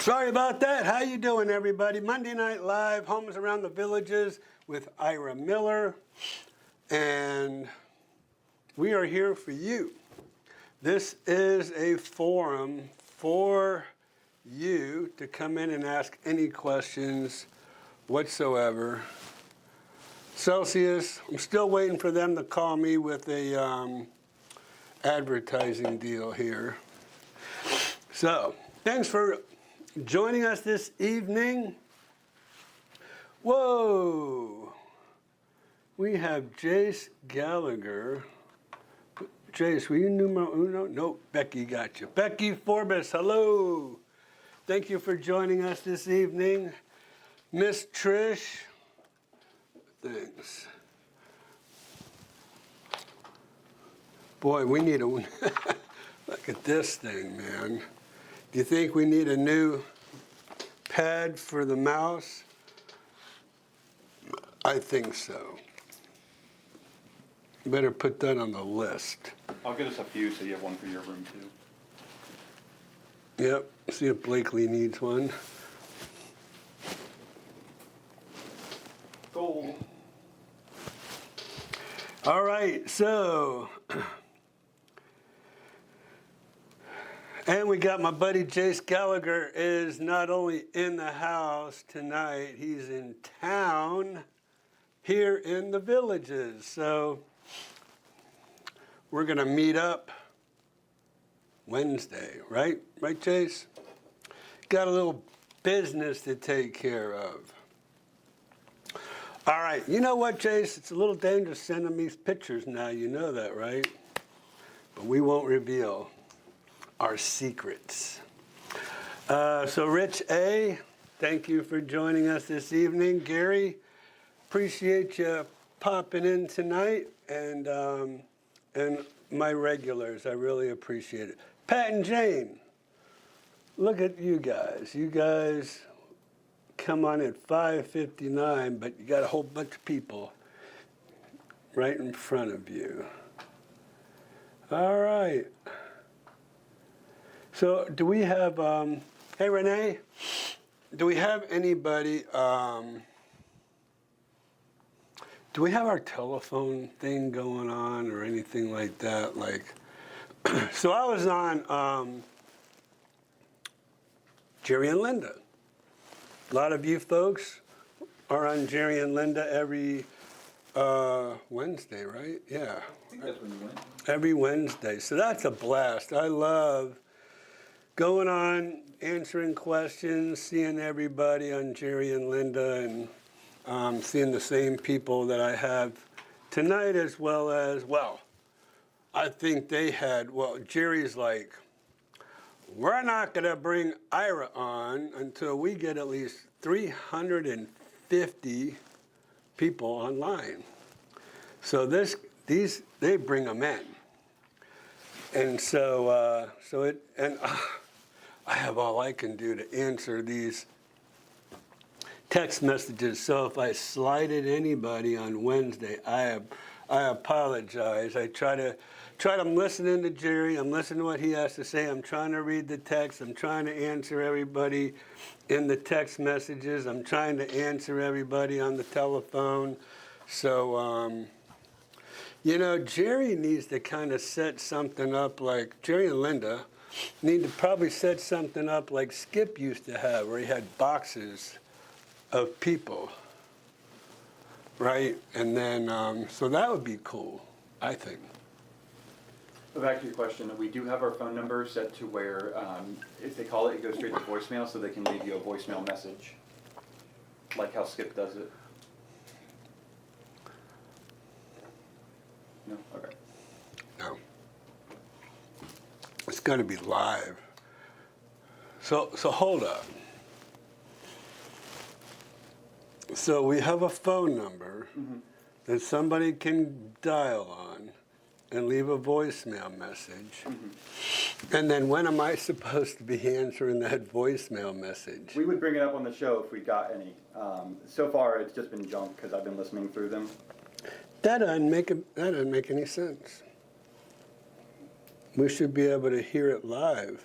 Sorry about that. How you doing, everybody? Monday Night Live, Homes Around the Villages with Ira Miller. And we are here for you. This is a forum for you to come in and ask any questions whatsoever. Celsius, I'm still waiting for them to call me with a advertising deal here. So, thanks for joining us this evening. Whoa! We have Jace Gallagher. Jace, were you numero uno? Nope, Becky got you. Becky Forbes, hello. Thank you for joining us this evening. Miss Trish, thanks. Boy, we need a, look at this thing, man. Do you think we need a new pad for the mouse? I think so. Better put that on the list. I'll get us a few so you have one for your room too. Yep, see if Blakely needs one. Cool. All right, so, and we got my buddy Jace Gallagher is not only in the house tonight, he's in town here in the Villages. So we're gonna meet up Wednesday, right? Right, Jace? Got a little business to take care of. All right, you know what, Jace? It's a little dangerous sending these pictures now, you know that, right? But we won't reveal our secrets. So Rich A., thank you for joining us this evening. Gary, appreciate you popping in tonight, and my regulars, I really appreciate it. Pat and Jane, look at you guys. You guys come on at 5:59, but you got a whole bunch of people right in front of you. All right. So do we have, hey Renee, do we have anybody, do we have our telephone thing going on or anything like that? Like, so I was on Jerry and Linda. A lot of you folks are on Jerry and Linda every Wednesday, right? Yeah. I think that's when you went. Every Wednesday. So that's a blast. I love going on, answering questions, seeing everybody on Jerry and Linda, and seeing the same people that I have tonight, as well as, well, I think they had, well, Jerry's like, we're not going to bring Ira on until we get at least 350 people online. So they bring them in. And so, I have all I can do to answer these text messages. So if I slighted anybody on Wednesday, I apologize. I'm listening to Jerry. I'm listening to what he has to say. I'm trying to read the text. I'm trying to answer everybody in the text messages. I'm trying to answer everybody on the telephone. So, you know, Jerry needs to kind of set something up like, Jerry and Linda need to probably set something up like Skip used to have, where he had boxes of people, right? And then, so that would be cool, I think. But back to your question, we do have our phone number set to where if they call it, it goes straight to voicemail, so they can leave you a voicemail message, like how Skip does it. No? Okay. No. It's got to be live. So hold up. So we have a phone number that somebody can dial on and leave a voicemail message. And then when am I supposed to be answering that voicemail message? We would bring it up on the show if we got any. So far, it's just been junk because I've been listening through them. That doesn't make any sense. We should be able to hear it live.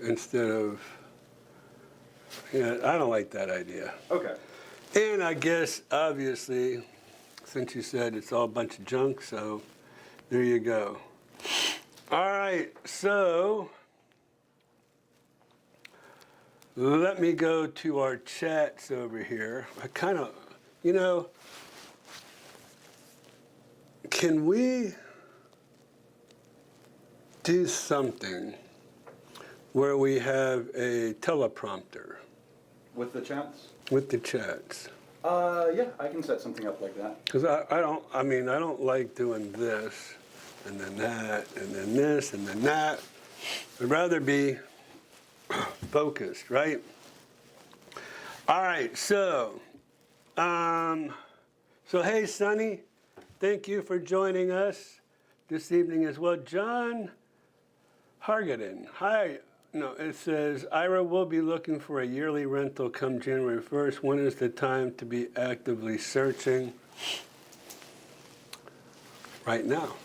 instead of, yeah, I don't like that idea. Okay. And I guess, obviously, since you said it's all a bunch of junk, so there you go. All right, so let me go to our chats over here. I kind of, can we do something where we have a teleprompter With the chats? with the chats? Yeah, I can set something up like that. Because I don't like doing this and then that and then this and then that. I'd rather be focused, right? All right, so hey, Sonny, thank you for joining us this evening as well. John Hargaden, hi. No, it says, Ira will be looking for a yearly rental come January 1st. When is the time to be actively searching? Right now.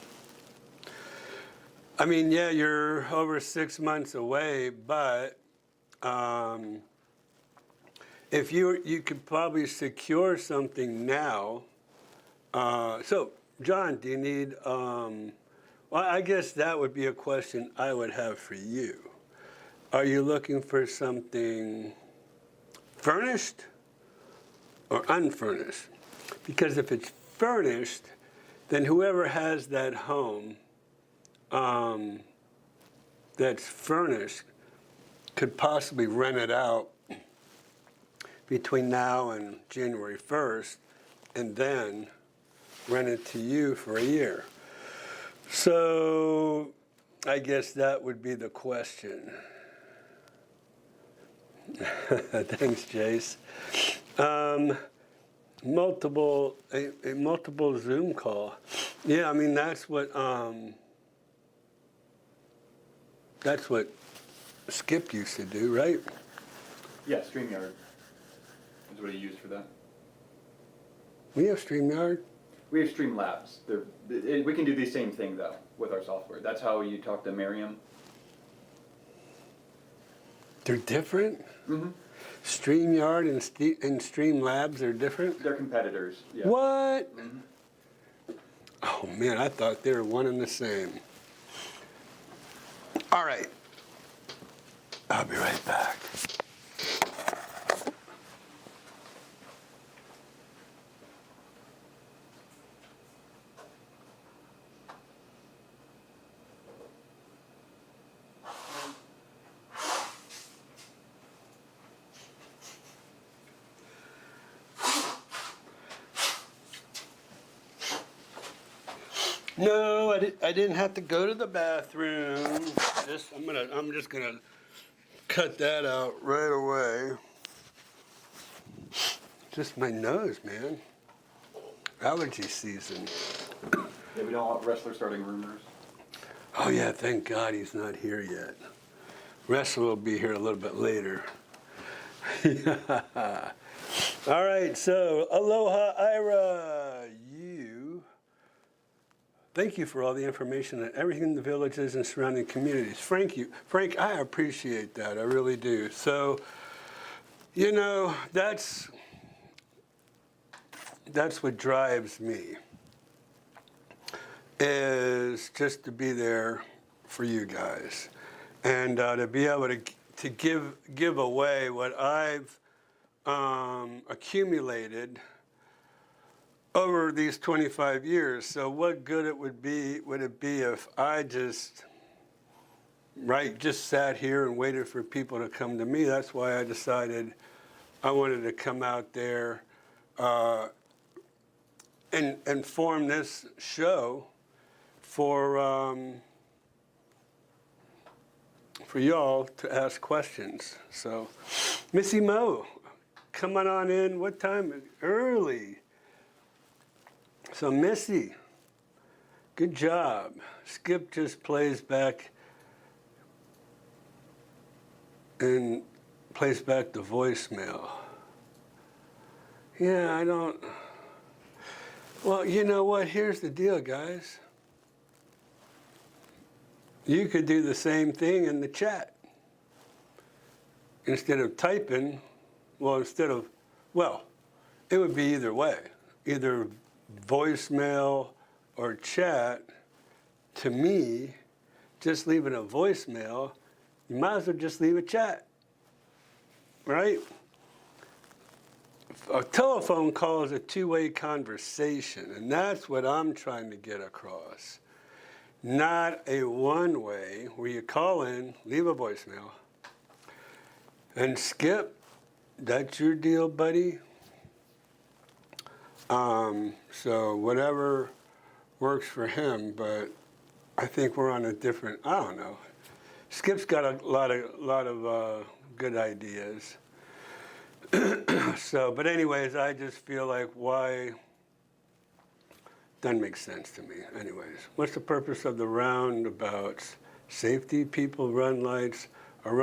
I mean, yeah, you're over 6 months away, but if you could probably secure something now. So, John, do you need, well, I guess that would be a question I would have for you. Are you looking for something furnished or unfurnished? Because if it's furnished, then whoever has that home that's furnished could possibly rent it out between now and January 1st and then rent it to you for a year. So I guess that would be the question. Thanks, Jace. A multiple Zoom call. Yeah, I mean that's what Skip used to do, right? Yeah, StreamYard is what he used for that. We have StreamYard. We have Streamlabs. We can do the same thing, though, with our software. That's how you talk to Miriam. They're different? Mm-hmm. StreamYard and Streamlabs are different? They're competitors, yeah. What? Mm-hmm. Oh, man, I thought they were one and the same. All right. I'll be right back. No, I didn't have to go to the bathroom. I'm just gonna cut that out right away. Just my nose, man. Allergy season. Yeah, we don't want wrestlers starting rumors. Oh yeah, thank God he's not here yet. Wrestler will be here a little bit later. All right, so aloha, Ira. Thank you for all the information and everything in the villages and surrounding communities. Frank, I appreciate that. I really do. So, that's what drives me, is just to be there for you guys and to be able to give away what I've accumulated over these 25 years. So what good would it be if I just sat here and waited for people to come to me? That's why I decided I wanted to come out there and form this show for y'all to ask questions. So, Missy Mo, coming on in. What time? Early. So Missy, good job. Skip just plays back the voicemail. Yeah, I don't. Well, you know what? Here's the deal, guys. You could do the same thing in the chat. instead of typing, well, it would be either way, either voicemail or chat. To me, just leaving a voicemail, you might as well just leave a chat, right? A telephone call is a two-way conversation, and that's what I'm trying to get across. Not a one-way where you call in, leave a voicemail, and skip. That's your deal, buddy. So whatever works for him, but I think we're on a different, I don't know. Skip's got a lot of good ideas. So, but anyways, I just feel like why, doesn't make sense to me. Anyways, what's the purpose of the roundabouts? Safety, people run lights, or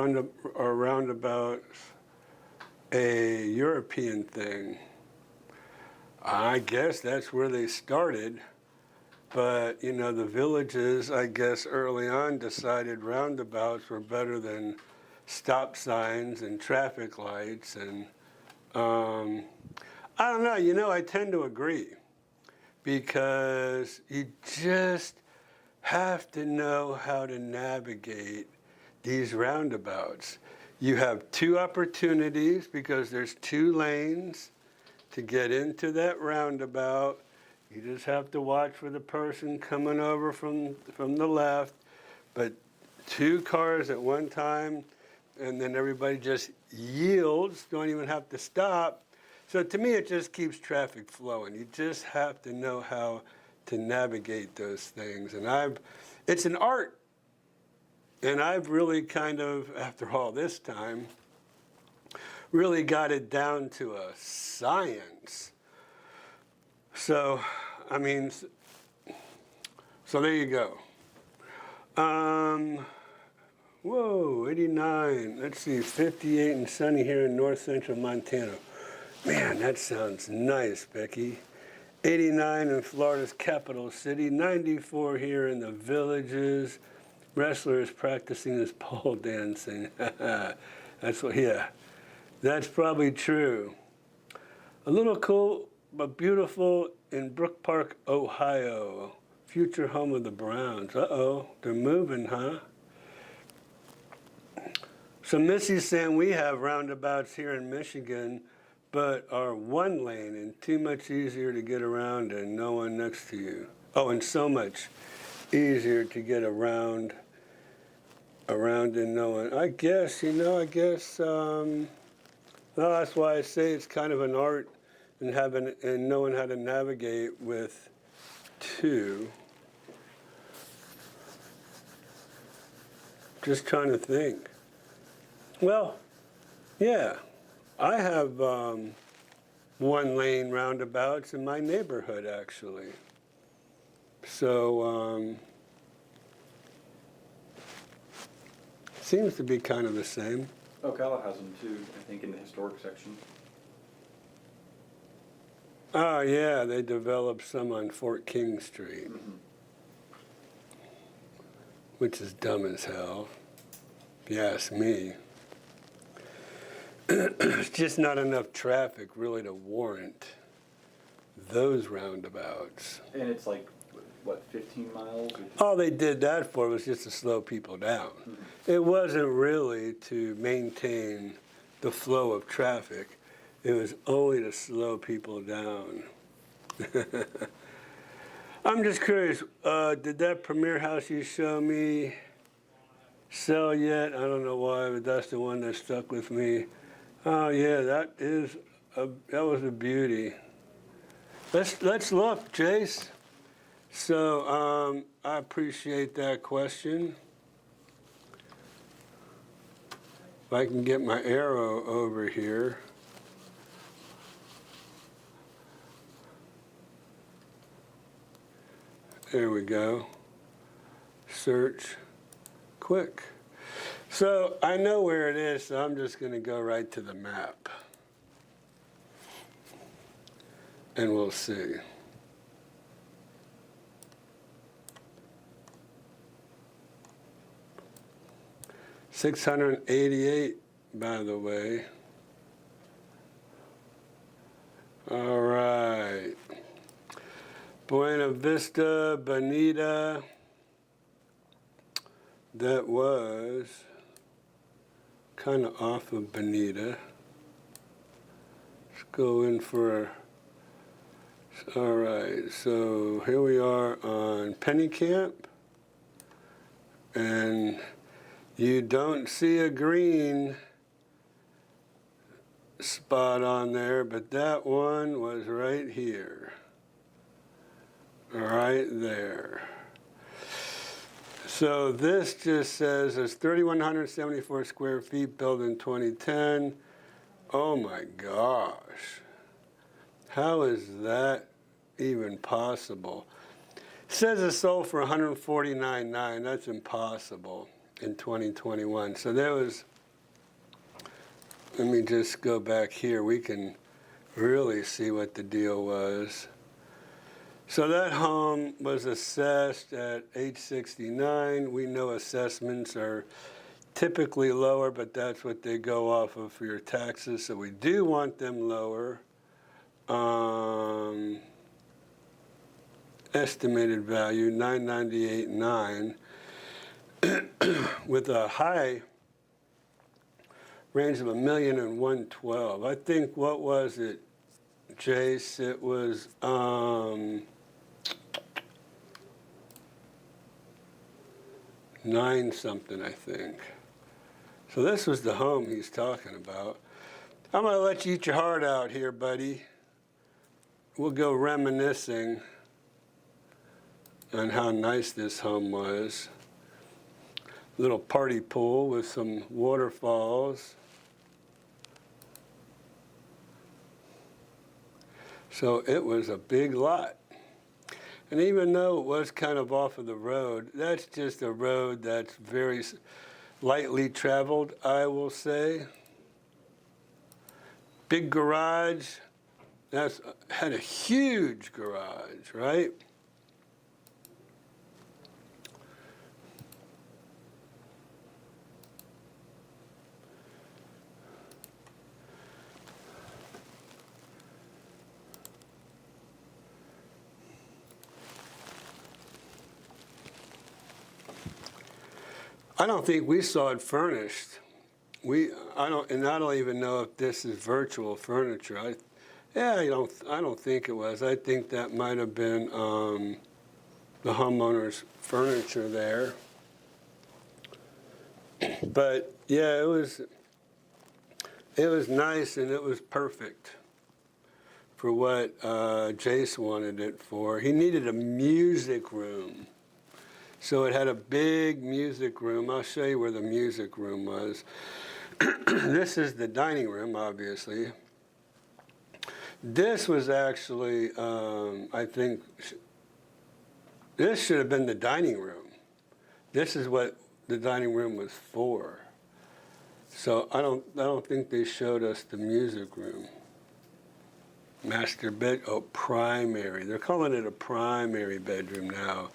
roundabouts a European thing? I guess that's where they started. But, you know, the villages, I guess, early on decided roundabouts were better than stop signs and traffic lights. And I don't know, you know, I tend to agree because you just have to know how to navigate these roundabouts. You have two opportunities because there's two lanes to get into that roundabout. You just have to watch for the person coming over from the left, but two cars at one time, and then everybody just yields, don't even have to stop. So to me, it just keeps traffic flowing. You just have to know how to navigate those things. And it's an art. And I've really kind of, after all this time, really got it down to a science. So, I mean, so there you go. Whoa, 89. Let's see, 58 and sunny here in north central Montana. Man, that sounds nice, Becky. 89 in Florida's capital city. 94 here in the villages. Wrestler is practicing his pole dancing. That's what, yeah, that's probably true. A little cool, but beautiful in Brook Park, Ohio. Future home of the Browns. Uh-oh, they're moving, huh? So Missy's saying we have roundabouts here in Michigan, but are one lane and too much easier to get around and no one next to you. Oh, and so much easier to get around and no one. I guess, you know, well, that's why I say it's kind of an art and knowing how to navigate with two. Just trying to think. Well, yeah, I have one-lane roundabouts in my neighborhood, actually. So, seems to be kind of the same. Ocala has them too, I think, in the historic section. Oh, yeah, they developed some on Fort King Street, which is dumb as hell, if you ask me. It's just not enough traffic really to warrant those roundabouts. And it's like, what, 15 miles? All they did that for was just to slow people down. It wasn't really to maintain the flow of traffic. It was only to slow people down. I'm just curious, did that premier house you show me sell yet? I don't know why, but that's the one that stuck with me. Oh yeah, that was a beauty. Let's look, Jace. So I appreciate that question. If I can get my arrow over here. There we go. Search, quick. So I know where it is, so I'm just going to go right to the map. And we'll see. $688 by the way. All right. Buena Vista, Bonita. That was kind of off of Bonita. Let's go in for, all right, so here we are on Pennycamp. And you don't see a green spot on there, but that one was right here. Right there. So this just says it's 3,174 square feet, built in 2010. Oh my gosh. How is that even possible? It says it sold for $149,900. That's impossible in 2021. So there was, let me just go back here. We can really see what the deal was. So that home was assessed at $869. We know assessments are typically lower, but that's what they go off of for your taxes. So we do want them lower. Estimated value $998,900 with a high range of $1,112,000. I think, what was it, Jace? It was 9 something, I think. So this was the home he's talking about. I'm gonna let you eat your heart out here, buddy. We'll go reminiscing on how nice this home was. Little party pool with some waterfalls. So it was a big lot. And even though it was kind of off of the road, that's just a road that's very lightly traveled, I will say. Big garage. That's had a huge garage, right? I don't think we saw it furnished. I don't even know if this is virtual furniture. I don't think it was. I think that might have been the homeowner's furniture there. But yeah, it was nice, and it was perfect for what Jace wanted it for. He needed a music room. So it had a big music room. I'll show you where the music room was. This is the dining room, obviously. This was actually, I think, this should have been the dining room. This is what the dining room was for. So I don't think they showed us the music room. Master bed, oh, primary. They're calling it a primary bedroom now.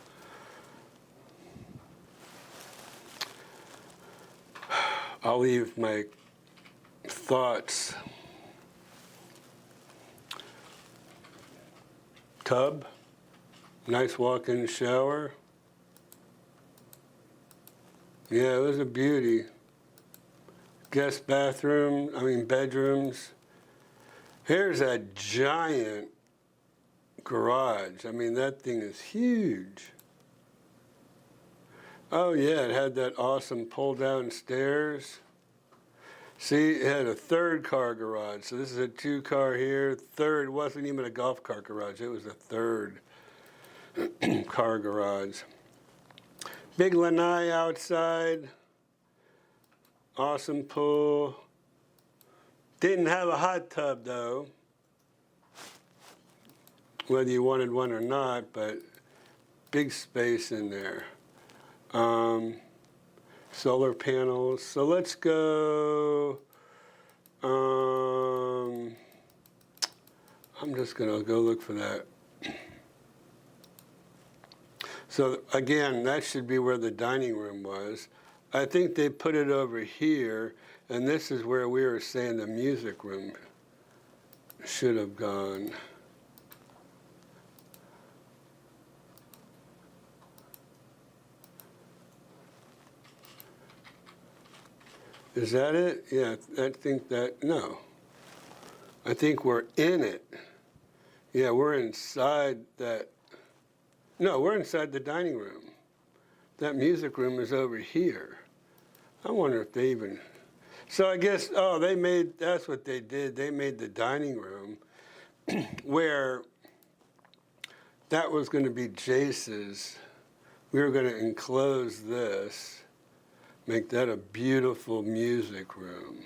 I'll leave my thoughts. Tub, nice walk-in shower. Yeah, it was a beauty. Guest bathroom, bedrooms. Here's a giant garage. That thing is huge. Oh yeah, it had that awesome pull-down stairs. See, it had a 3rd car garage. So this is a 2-car here. 3rd wasn't even a golf cart garage. It was a 3rd car garage. Big lanai outside. Awesome pool. Didn't have a hot tub though, whether you wanted one or not, but big space in there. Solar panels. So let's go, I'm just gonna go look for that. So again, that should be where the dining room was. I think they put it over here, and this is where we were saying the music room should have gone. Is that it? Yeah, I think that, no. I think we're in it. Yeah, we're inside that. No, we're inside the dining room. That music room is over here. I wonder if they even, so I guess, oh, that's what they did. They made the dining room where that was going to be Jace's. We were going to enclose this, make that a beautiful music room.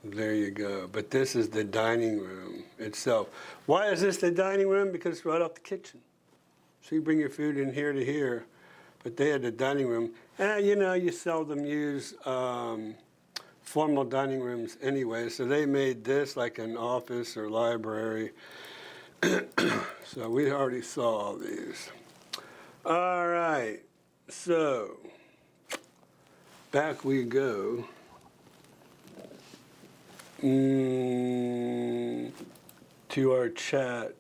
There you go. But this is the dining room itself. Why is this the dining room? Because it's right off the kitchen. So you bring your food in here to here. But they had the dining room. And you seldom use formal dining rooms anyway. So they made this like an office or library. So we already saw all these. All right. So back we go. To our chat.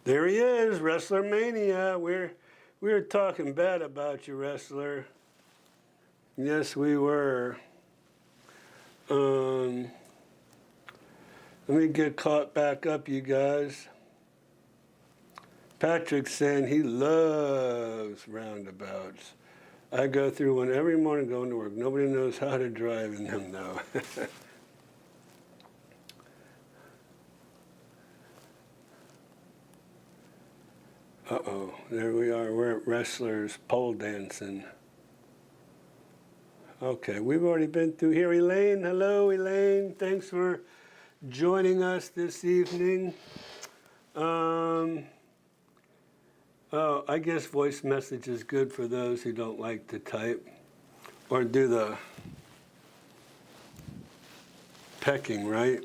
There he is, Wrestler Mania. We were talking bad about you, Wrestler. Yes, we were. Let me get caught back up, you guys. Patrick's saying he loves roundabouts. I go through one every morning going to work. Nobody knows how to drive in them, though. Uh-oh, there we are. We're at Wrestlers pole dancing. Okay, we've already been through here. Elaine, hello, Elaine. Thanks for joining us this evening. Oh, I guess voice message is good for those who don't like to type or do the pecking, right?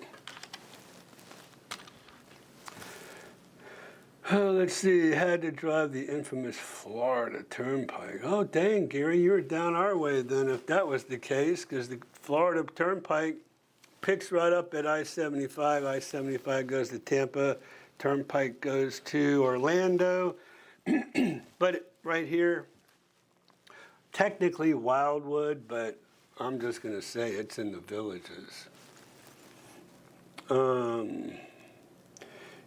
Oh, let's see, had to drive the infamous Florida Turnpike. Oh, dang, Gary, you were down our way then if that was the case, because the Florida Turnpike picks right up at I-75. I-75 goes to Tampa, Turnpike goes to Orlando. But right here, technically Wildwood, but I'm just going to say it's in the Villages.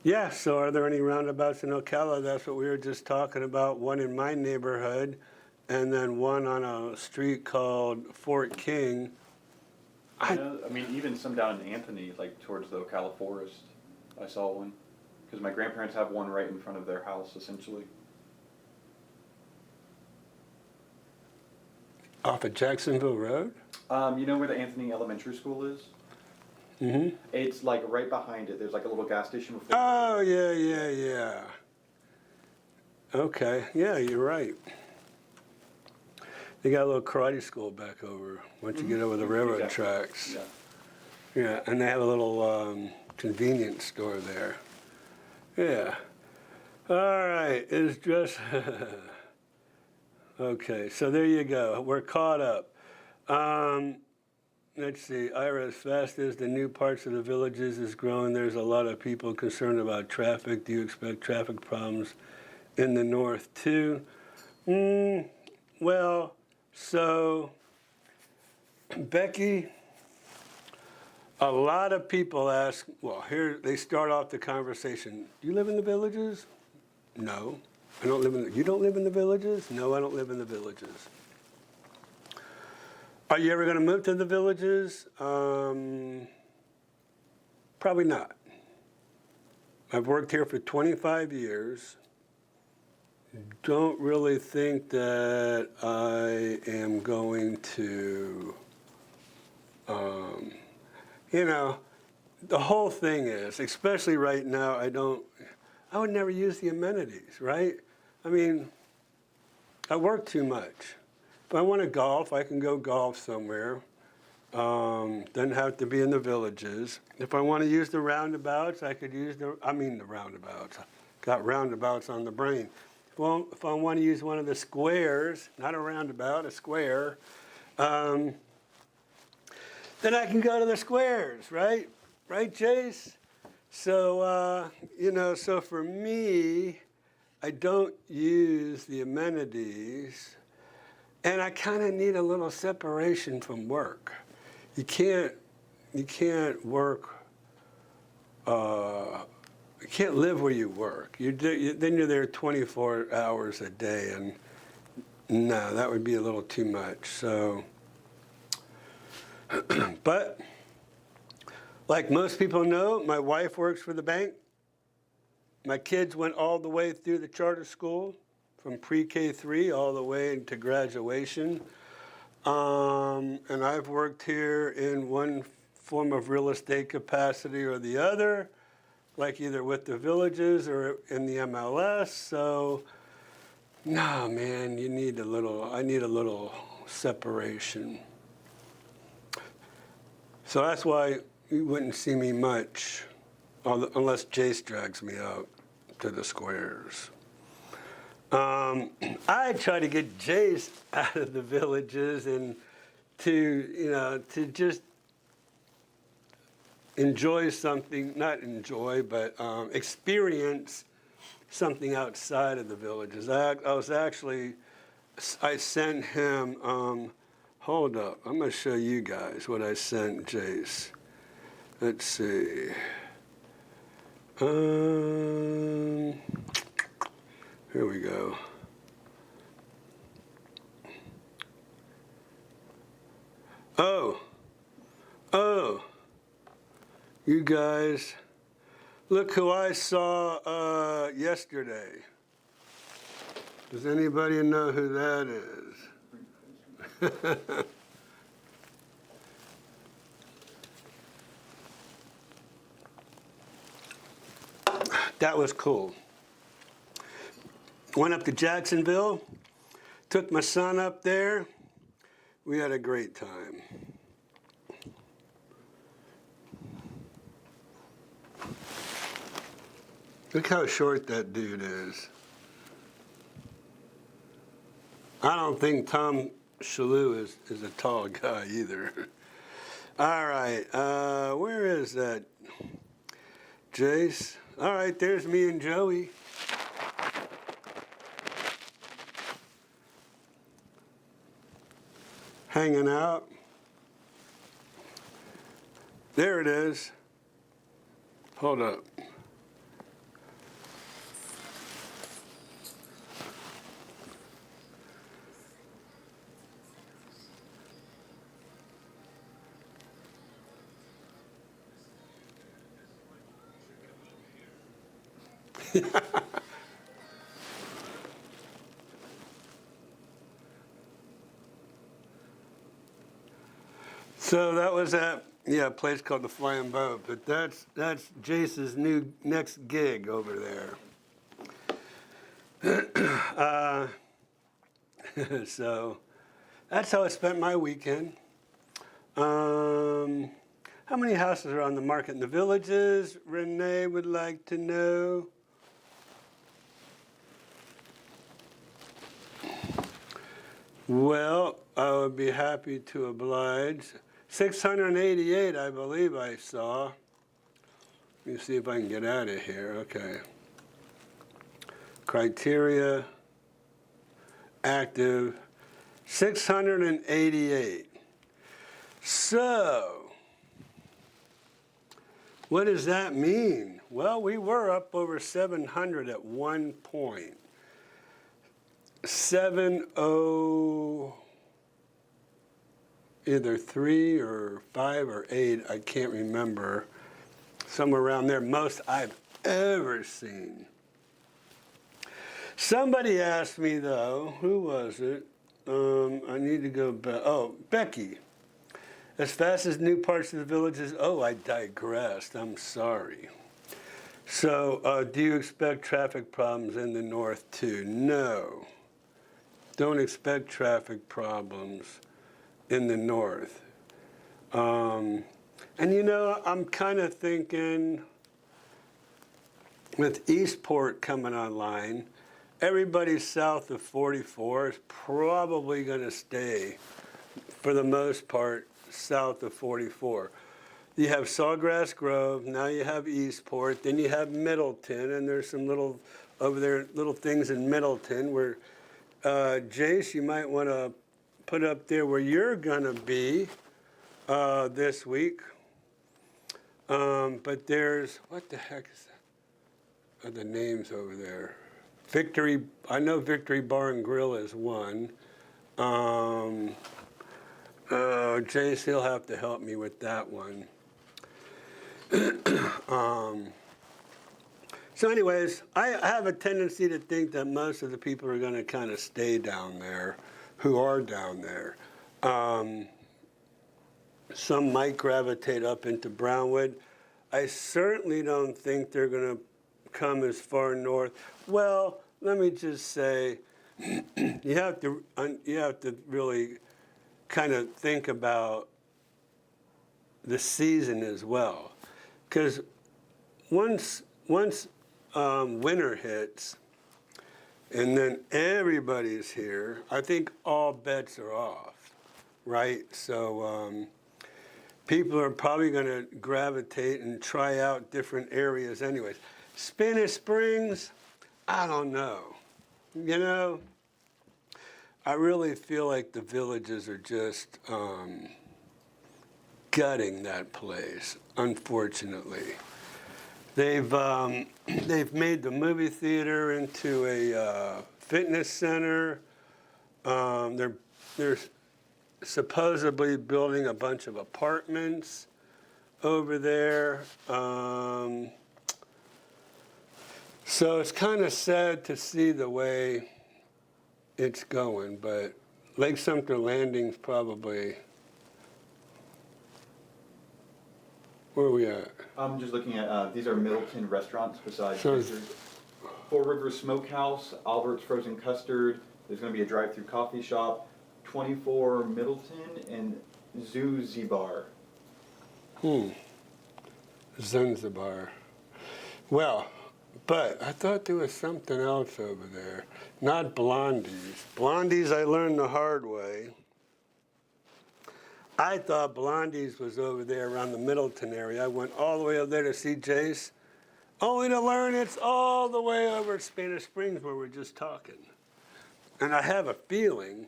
Yeah, so are there any roundabouts in Ocala? That's what we were just talking about. One in my neighborhood, and then one on a street called Fort King. I mean, even some down in Anthony, like towards the Ocala Forest, I saw one. Because my grandparents have one right in front of their house, essentially. Off of Jacksonville Road? You know where the Anthony Elementary School is? Mm-hmm. It's like right behind it. There's like a little gas station before. Oh, yeah. Okay, yeah, you're right. They got a little karate school back over once you get over the railroad tracks. Yeah, and they have a little convenience store there. Yeah. All right, it's just... Okay, so there you go. We're caught up. Let's see, Ira, as fast as the new parts of the Villages is growing, there's a lot of people concerned about traffic. Do you expect traffic problems in the north too? Well, so, Becky, a lot of people ask, well, here they start off the conversation. Do you live in the Villages? No. I don't live in you don't live in the Villages? No, I don't live in the Villages. Are you ever going to move to the Villages? Probably not. I've worked here for 25 years. Don't really think that I am going to, the whole thing is, especially right now, I would never use the amenities, right? I mean, I work too much. If I want to golf, I can go golf somewhere. Doesn't have to be in the Villages. If I want to use the roundabouts, I could use the roundabouts. Got roundabouts on the brain. if I want to use one of the squares, not a roundabout, a square, then I can go to the squares, right? Right, Jace? So, so for me, I don't use the amenities, and I kind of need a little separation from work. You can't work, you can't live where you work. Then you're there 24 hours a day, and no, that would be a little too much. So, but like most people know, my wife works for the bank. My kids went all the way through the charter school, from pre-K3 all the way into graduation. And I've worked here in one form of real estate capacity or the other, like either with the villages or in the MLS. So, no, man, I need a little separation. So that's why you wouldn't see me much, unless Jace drags me out to the squares. I try to get Jace out of the villages and to just enjoy something, not enjoy, but experience something outside of the villages. I sent him, hold up, I'm going to show you guys what I sent Jace. Let's see. Here we go. Oh, you guys, look who I saw yesterday. Does anybody know who that is? That was cool. Went up to Jacksonville, took my son up there. We had a great time. Look how short that dude is. I don't think Tom Shalhoub is a tall guy either. All right, where is that, Jace? All right, there's me and Joey. Hanging out. There it is. Hold up. So that was at a place called the Flying Boat, but that's Jace's next gig over there. So that's how I spent my weekend. How many houses are on the market in the villages? Renee would like to know. Well, I would be happy to oblige. 688, I believe I saw. Let me see if I can get out of here. Okay. Criteria, active, 688. So, what does that mean? Well, we were up over 700 at one point. 70, either 3 or 5 or 8, I can't remember. Somewhere around there, most I've ever seen. Somebody asked me though, who was it? I need to go back. Oh, Becky. As fast as new parts of the villages. Oh, I digressed. I'm sorry. So, do you expect traffic problems in the north too? No. Don't expect traffic problems in the north. And I'm kind of thinking with Eastport coming online everybody south of 44 is probably going to stay, for the most part, south of 44. You have Sawgrass Grove, now you have Eastport, then you have Middleton, and there's some little, over there, little things in Middleton where, Jace, you might want to put up there where you're going to be this week. But there's, what the heck is that? Are the names over there? Victory, I know Victory Bar and Grill is one. Jace, he'll have to help me with that one. So anyways, I have a tendency to think that most of the people are going to kind of stay down there, who are down there. Some might gravitate up into Brownwood. I certainly don't think they're going to come as far north. Well, let me just say, you have to really kind of think about the season as well, because once winter hits, and then everybody's here, I think all bets are off, right? So people are probably going to gravitate and try out different areas anyways. Spanish Springs, I don't know. You know, I really feel like the villages are just gutting that place, unfortunately. They've made the movie theater into a fitness center. They're supposedly building a bunch of apartments over there. So it's kind of sad to see the way it's going, but Lake Sumter Landing's probably, where are we at? I'm just looking at, these are Middleton restaurants besides So Victor's. Four Rivers Smokehouse, Albert's Frozen Custard, there's gonna be a drive-through coffee shop, 24 Middleton, and Zanzibar. Zanzibar. Well, but I thought there was something else over there. Not Blondie's. Blondie's I learned the hard way. I thought Blondie's was over there around the Middleton area. I went all the way over there to see Jace, only to learn it's all the way over at Spanish Springs where we're just talking. And I have a feeling,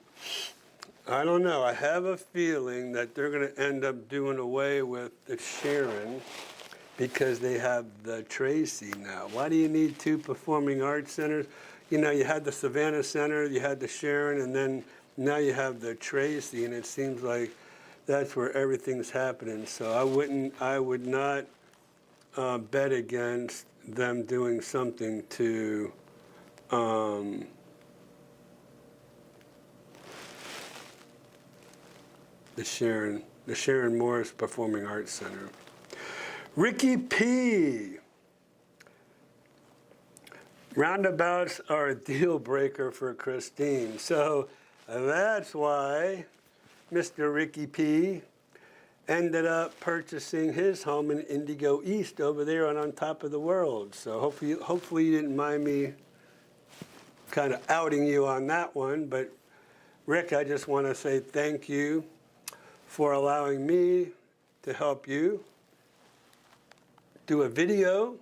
I don't know, I have a feeling that they're going to end up doing away with the Sharon because they have the Tracy now. Why do you need two performing arts centers? You know, you had the Savannah Center, you had the Sharon, and then now you have the Tracy, and it seems like that's where everything's happening. So I would not bet against them doing something to the Sharon Morris Performing Arts Center. Ricky P. Roundabouts are a deal breaker for Christine. So that's why Mr. Ricky P. ended up purchasing his home in Indigo East over there on top of the world. So hopefully you didn't mind me kind of outing you on that one. But Rick, I just want to say thank you for allowing me to help you do a video,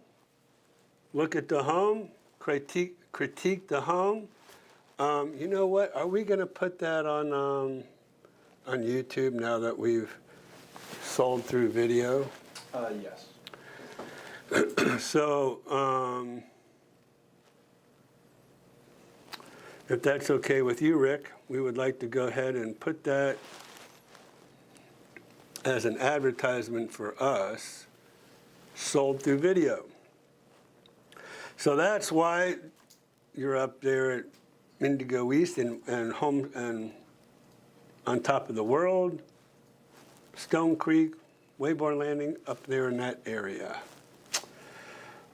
look at the home, critique the home. You know what? Are we going to put that on YouTube now that we've sold through video? Yes. So, if that's okay with you, Rick, we would like to go ahead and put that as an advertisement for us, sold through video. So that's why you're up there at Indigo East and home and on top of the world, Stone Creek, Wayborn Landing, up there in that area.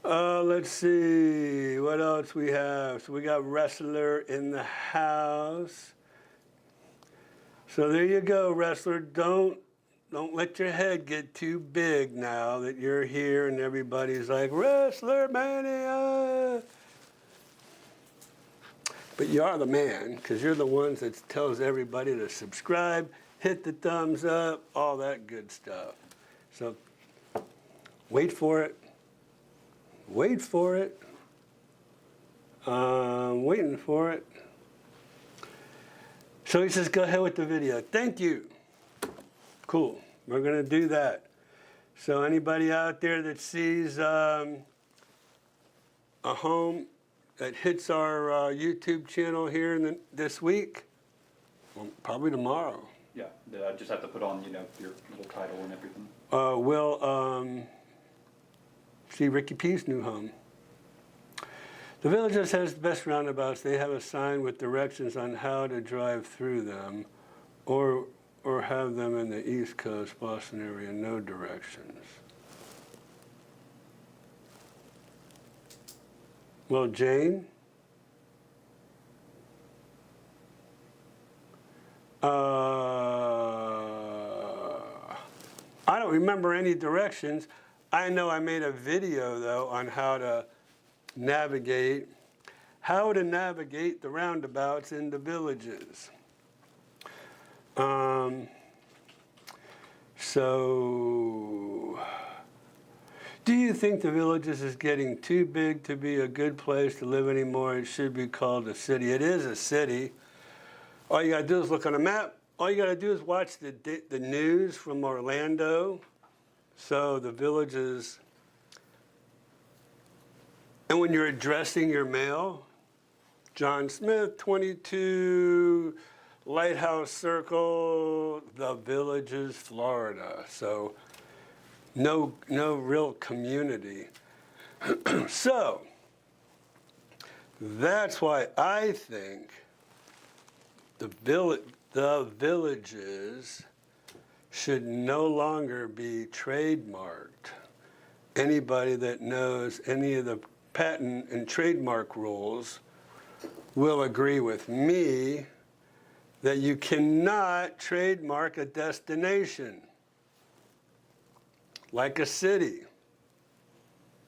Let's see, what else we have? So we got Wrestler in the house. So there you go, Wrestler. Don't let your head get too big now that you're here and everybody's like, Wrestler Mania. But you are the man, because you're the ones that tells everybody to subscribe, hit the thumbs up, all that good stuff. So wait for it. Wait for it. Waiting for it. So he says, go ahead with the video. Thank you. Cool. We're going to do that. So anybody out there that sees a home that hits our YouTube channel here this week, well, probably tomorrow, Yeah, I just have to put on, your little title and everything. we'll see Ricky P's new home. The Villages has the best roundabouts. They have a sign with directions on how to drive through them, or have them in the East Coast, Boston area, no directions. Well, Jane, I don't remember any directions. I know I made a video, though, on how to navigate the roundabouts in the Villages. So, do you think the Villages is getting too big to be a good place to live anymore? It should be called a city. It is a city. All you gotta do is look on a map. All you gotta do is watch the news from Orlando. So the Villages, and when you're addressing your mail, John Smith, 22 Lighthouse Circle, the Villages, Florida. So no real community. So that's why I think the Villages should no longer be trademarked. Anybody that knows any of the patent and trademark rules will agree with me that you cannot trademark a destination like a city.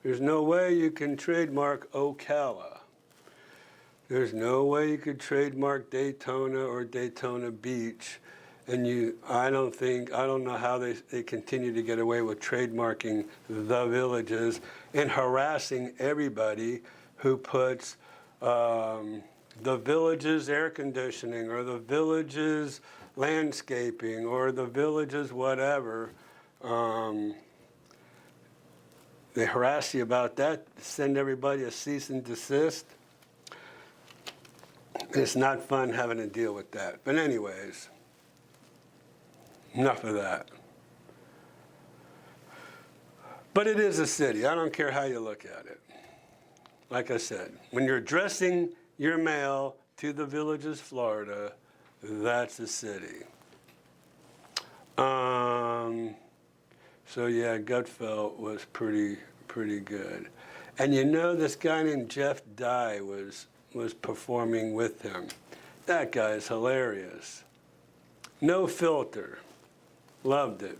There's no way you can trademark Ocala. There's no way you could trademark Daytona or Daytona Beach. And I don't know how they continue to get away with trademarking the Villages and harassing everybody who puts the Villages air conditioning or the Villages landscaping or the Villages whatever. They harass you about that, send everybody a cease and desist. It's not fun having to deal with that. But anyways, enough of that. But it is a city. I don't care how you look at it. Like I said, when you're addressing your mail to the Villages, Florida, that's a city. So yeah, Gutfeld was pretty good. And this guy named Jeff Dye was performing with him. That guy's hilarious. No filter. Loved it.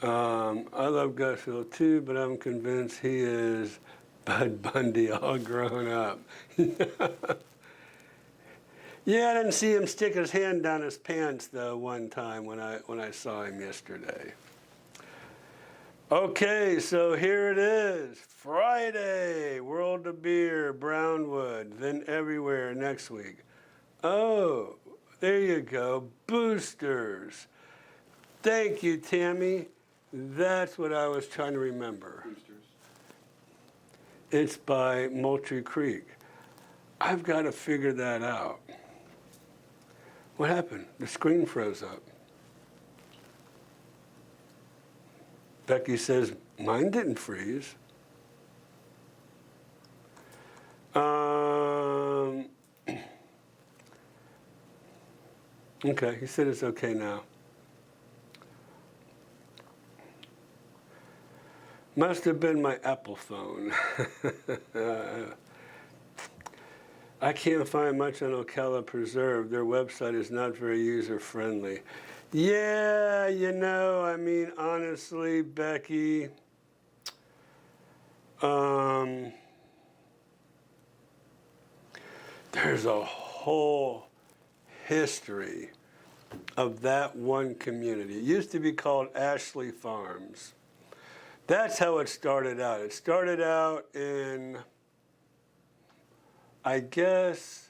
I love Gutfeld too, but I'm convinced he is Bud Bundy all grown up. Yeah, I didn't see him stick his hand down his pants though one time when I saw him yesterday. Okay, so here it is. Friday, World of Beer, Brownwood, then everywhere next week. Oh, there you go, boosters. Thank you, Tammy. That's what I was trying to remember. Boosters. It's by Moultrie Creek. I've got to figure that out. What happened? The screen froze up. Becky says, mine didn't freeze. Okay, he said it's okay now. Must have been my Apple phone. I can't find much on Ocala Preserve. Their website is not very user-friendly. Yeah, I mean, honestly, Becky, there's a whole history of that one community. It used to be called Ashley Farms. That's how it started out. It started out in, I guess,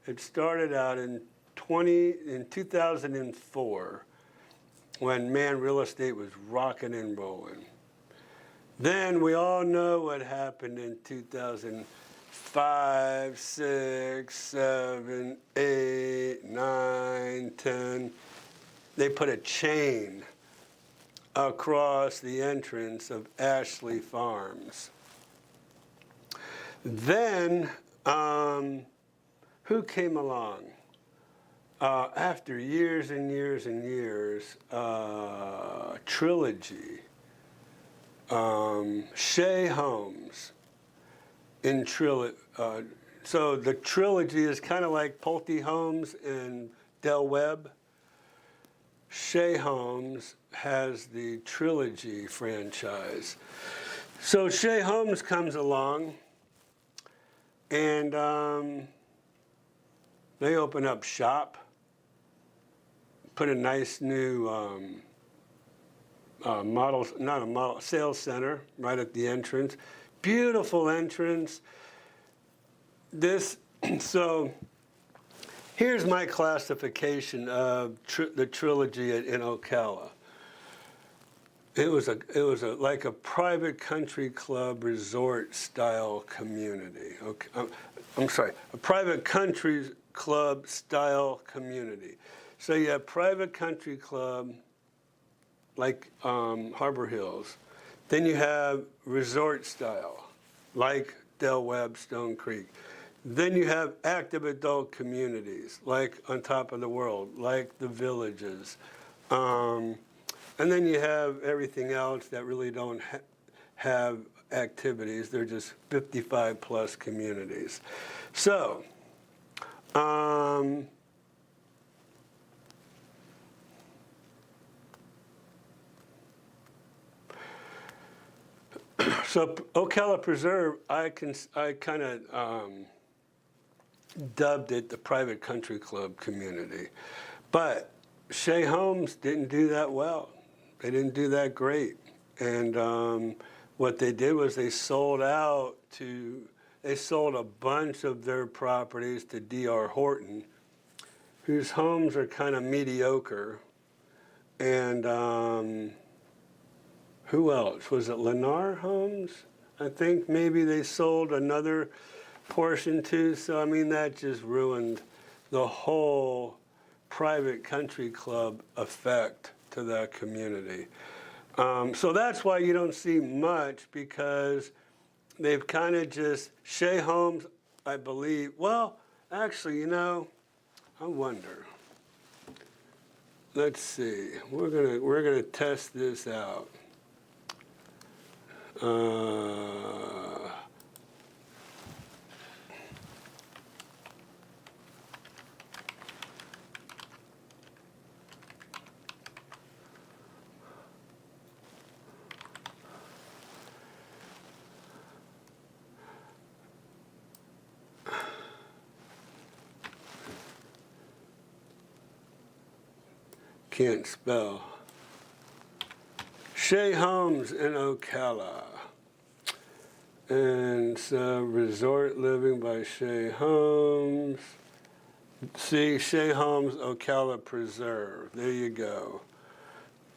it started out in 2004 when, man, real estate was rocking and rolling. Then we all know what happened in 2005, 6, 7, 8, 9, 10. They put a chain across the entrance of Ashley Farms. Then, who came along? After years and years and years, Trilogy. Shea Homes in Trilogy. So the Trilogy is kind of like Pulte Homes and Del Webb. Shea Homes has the Trilogy franchise. So Shea Homes comes along, and they open up shop, put a nice new sales center right at the entrance. Beautiful entrance. So here's my classification of the Trilogy in Ocala. It was like a private country club resort style community. Okay, I'm sorry, a private country club style community. So you have private country club, like Harbor Hills. Then you have resort style, like Del Webb, Stone Creek. Then you have active adult communities, like On Top of the World, like the Villages. And then you have everything else that really don't have activities. They're just 55 plus communities. So, so Ocala Preserve, I kind of dubbed it the private country club community. But Shea Homes didn't do that well. They didn't do that great. And what they did was they sold a bunch of their properties to D.R. Horton, whose homes are kind of mediocre. And who else? Was it Lennar Homes? I think maybe they sold another portion too. So, I mean, that just ruined the whole private country club effect to that community. So that's why you don't see much, because they've kind of just, Shea Homes, I believe, well, actually, you know, I wonder. Let's see, we're gonna test this out. Can't spell. Shea Homes in Ocala. And so Resort Living by Shea Homes. See, Shea Homes, Ocala Preserve. There you go.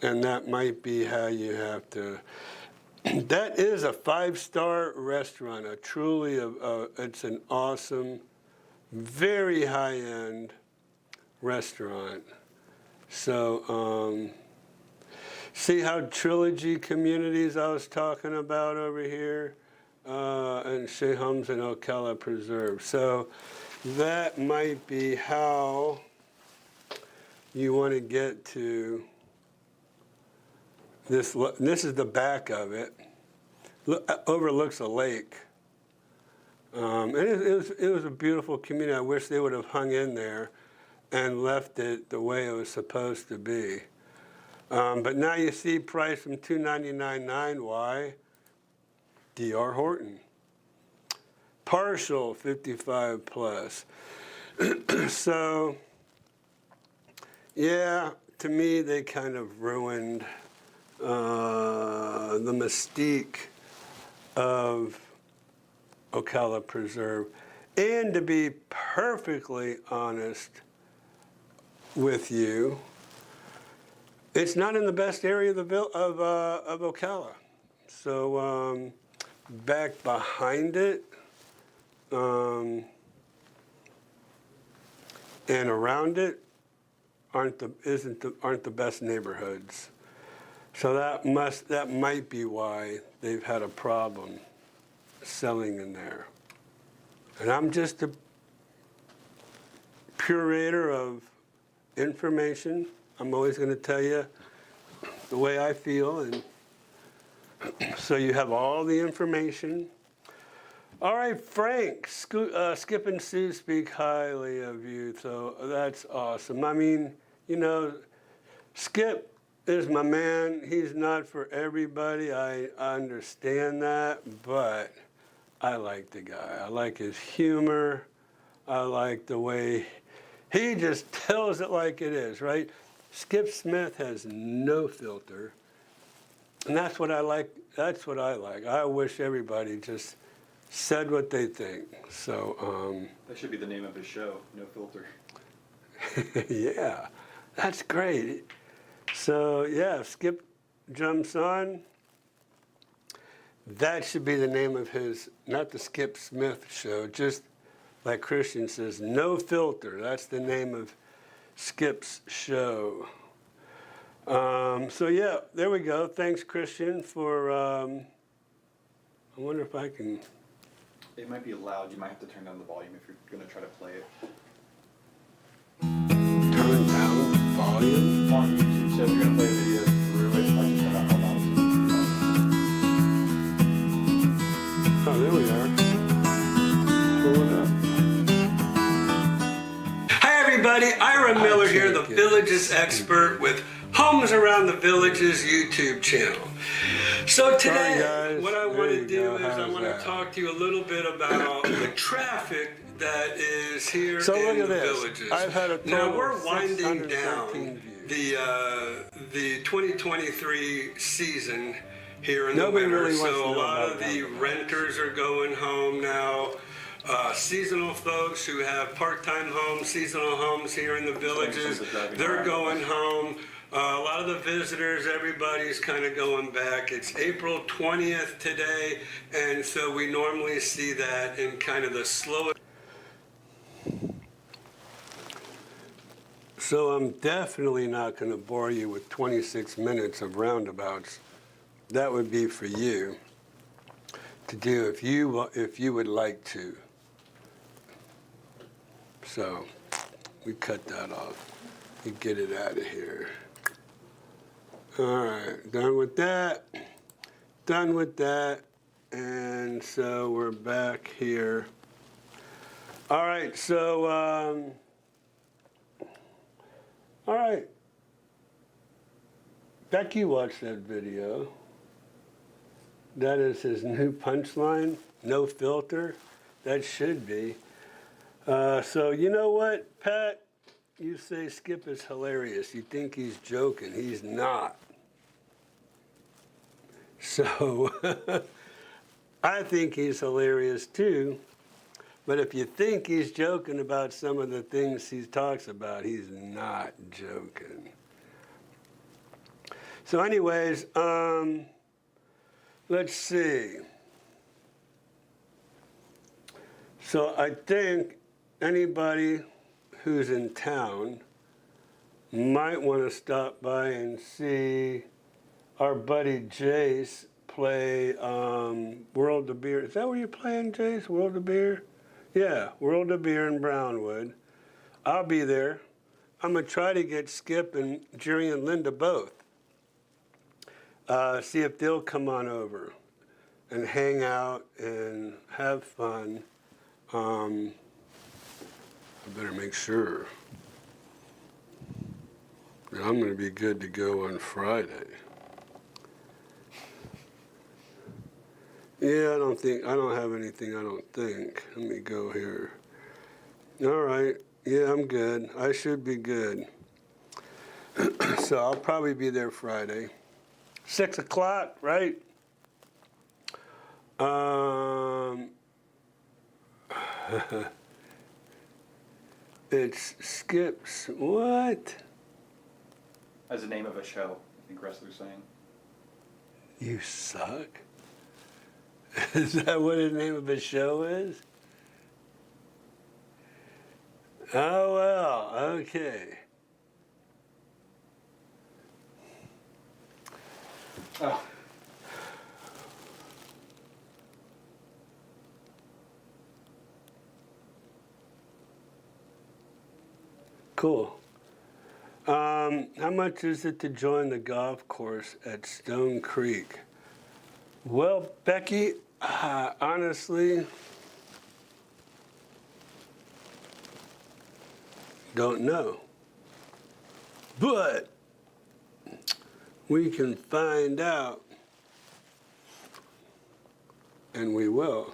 And that might be how you have to. That is a 5-star restaurant. It's an awesome, very high-end restaurant. So, see how Trilogy communities I was talking about over here, and Shea Homes and Ocala Preserve. So that might be how you want to get to this. This is the back of it. Overlooks a lake. And it was a beautiful community. I wish they would have hung in there and left it the way it was supposed to be. But now you see price from $299.9. Why? D.R. Horton. partial 55 plus. So, yeah, to me, they kind of ruined the mystique of Ocala Preserve. And to be perfectly honest with you, it's not in the best area of Ocala. So back behind it and around it aren't the best neighborhoods. So that might be why they've had a problem selling in there. And I'm just a curator of information. I'm always going to tell you the way I feel, and so you have all the information. All right, Frank, Skip and Sue speak highly of you, so that's awesome. I mean, you know, Skip is my man. He's not for everybody. I understand that, but I like the guy. I like his humor. I like the way he just tells it like it is, right? Skip Smith has no filter, and that's what I like. That's what I like. I wish everybody just said what they think. So That should be the name of his show, No Filter. yeah, that's great. So yeah, Skip jumps on. That should be the name of his, not the Skip Smith show, just like Christian says, No Filter. That's the name of Skip's show. So yeah, there we go. Thanks, Christian, for, I wonder if I can. It might be loud. You might have to turn down the volume if you're going to try to play it. Turn down the volume. On YouTube, so if you're going to play a video through it, I just turn on Oh, there we are. Pull it up. Hi, everybody. Ira Miller here, the Villages expert with Homes Around the Villages YouTube channel. So today, what I want to do is I want to talk to you a little bit about the traffic that is here in the villages. I've had a now we're winding down the 2023 season here in the winter, so a lot of the renters are going home now. Seasonal folks who have part-time homes, seasonal homes here in the villages, they're going home. A lot of the visitors, everybody's kind of going back. It's April 20th today, and so we normally see that in kind of the slow. So I'm definitely not going to bore you with 26 minutes of roundabouts. That would be for you to do if you would like to. So we cut that off. We get it out of here. All right, done with that. Done with that. And so we're back here. All right, so, all right. Becky watched that video. That is his new punchline, No Filter. That should be. So you know what, Pat? You say Skip is hilarious. You think he's joking. He's not. So I think he's hilarious too. But if you think he's joking about some of the things he talks about, he's not joking. So anyways, let's see. So I think anybody who's in town might want to stop by and see our buddy Jace play World of Beer. Is that where you're playing, Jace? World of Beer? Yeah, World of Beer in Brownwood. I'll be there. I'm going to try to get Skip and Jerry and Linda both. See if they'll come on over and hang out and have fun. I better make sure that I'm going to be good to go on Friday. Yeah, I don't have anything, I don't think. Let me go here. All right, yeah, I'm good. I should be good. So I'll probably be there Friday. 6 o'clock, right? It's Skips. What? As the name of a show, I think wrestlers saying. You suck? Is that what the name of the show is? Oh, well, okay. Oh. Cool. How much is it to join the golf course at Stone Creek? Well, Becky, honestly, don't know. But we can find out, and we will.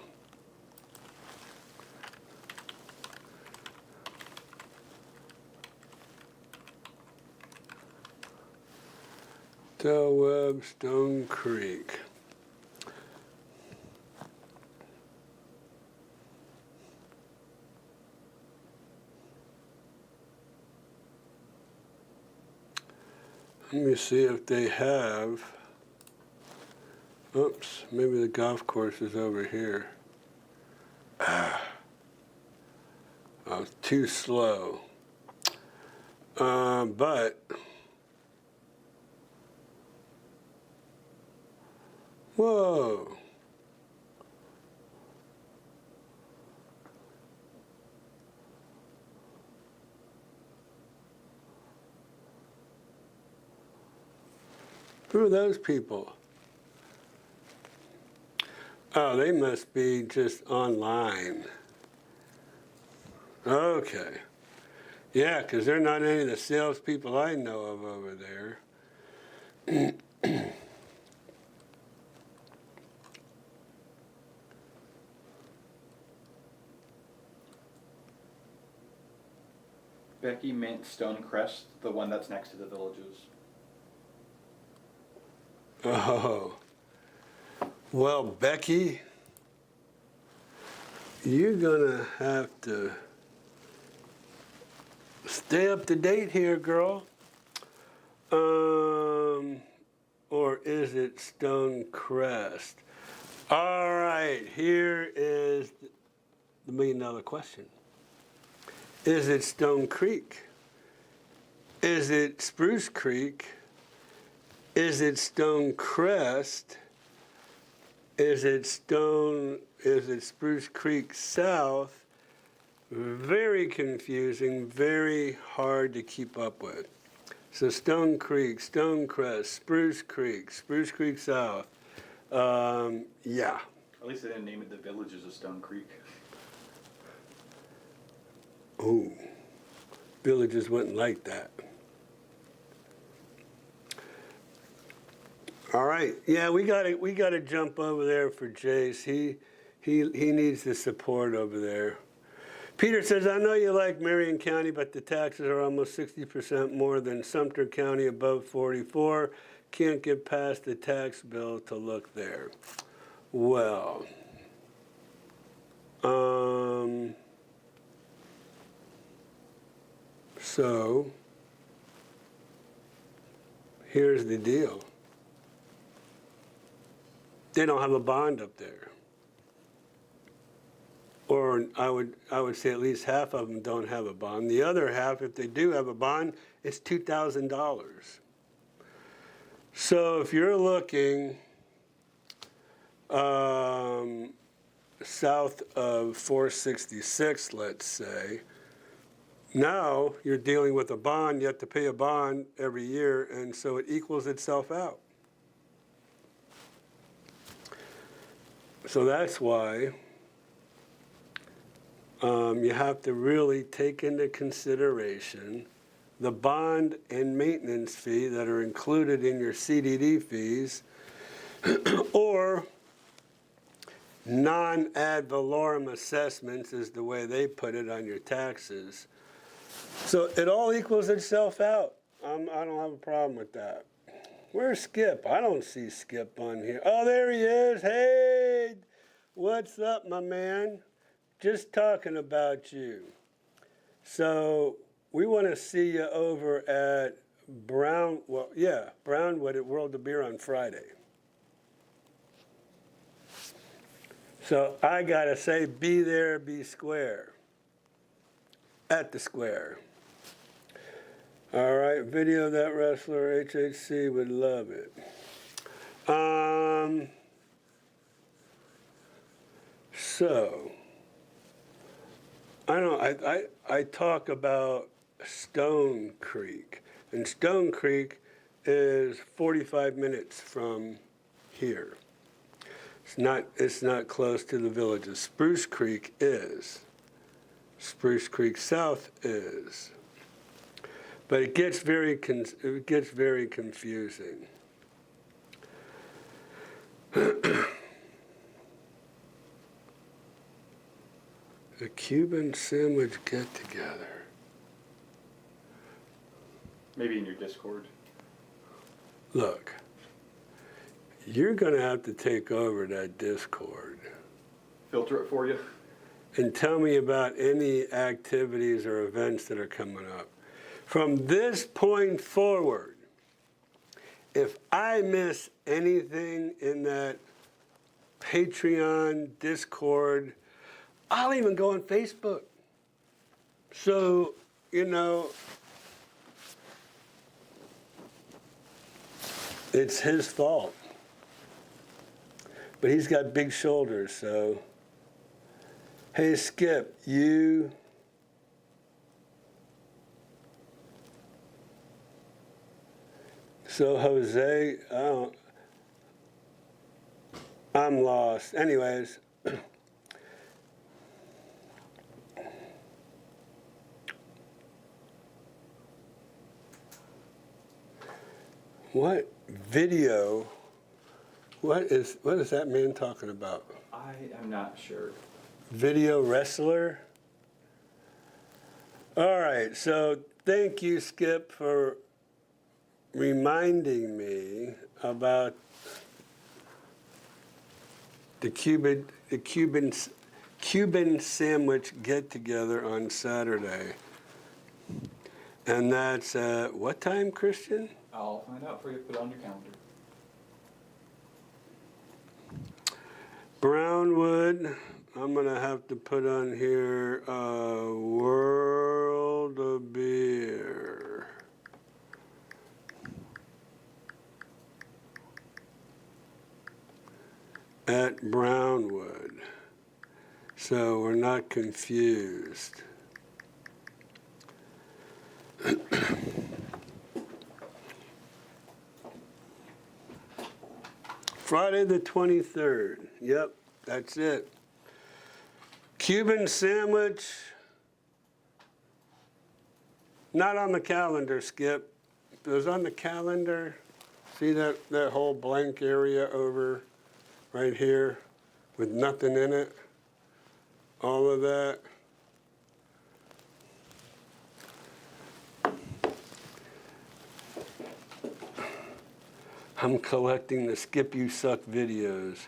Del Webb, Stone Creek. Let me see if they have. Oops, maybe the golf course is over here. I was too slow. But whoa. Who are those people? Oh, they must be just online. Okay. Yeah, because they're not any of the salespeople I know of over there. Becky meant Stonecrest, the one that's next to the Villages. Oh. Well, Becky, you're gonna have to stay up to date here, girl. Or is it Stonecrest? All right, here is the $1,000,000 question. Is it Stone Creek? Is it Spruce Creek? Is it Stonecrest? Is it Spruce Creek South? Very confusing, very hard to keep up with. So Stone Creek, Stonecrest, Spruce Creek South. Yeah. At least they didn't name it the Villages of Stone Creek. Ooh, Villages wouldn't like that. All right, yeah, we gotta jump over there for Jace. He needs the support over there. Peter says, I know you like Marion County, but the taxes are almost 60% more than Sumter County, above 44. Can't get past the tax bill to look there. Well, so here's the deal. They don't have a bond up there. Or I would say at least half of them don't have a bond. The other half, if they do have a bond, it's $2,000. So if you're looking south of 466, let's say, now you're dealing with a bond. You have to pay a bond every year, and so it equals itself out. So that's why you have to really take into consideration the bond and maintenance fee that are included in your CDD fees, or non-ad valorem assessments is the way they put it on your taxes. So it all equals itself out. I don't have a problem with that. Where's Skip? I don't see Skip on here. Oh, there he is. Hey, what's up, my man? Just talking about you. So we want to see you over at Brownwood at World of Beer on Friday. So I got to say, be there, be square. At the square. All right, video of that wrestler, HHC would love it. So, I talk about Stone Creek, and Stone Creek is 45 minutes from here. It's not close to the villages. Spruce Creek is. Spruce Creek South is. But it gets very confusing. The Cuban sandwich get-together. Maybe in your Discord. Look, you're going to have to take over that Discord. Filter it for you. And tell me about any activities or events that are coming up. From this point forward, if I miss anything in that Patreon, Discord, I'll even go on Facebook. So, it's his fault. But he's got big shoulders, so. Hey, Skip, you. So, Jose, I'm lost. Anyways. What video? What is that man talking about? I am not sure. Video wrestler? All right, so thank you, Skip, for reminding me about the Cuban sandwich get-together on Saturday. And that's what time, Christian? I'll find out for you. Put it on your calendar. Brownwood, I'm going to have to put on here World of Beer. At Brownwood. So we're not confused. Friday the 23rd. Yep, that's it. Cuban sandwich. Not on the calendar, Skip. If it was on the calendar, see that whole blank area over right here with nothing in it? All of that. I'm collecting the Skip You Suck videos.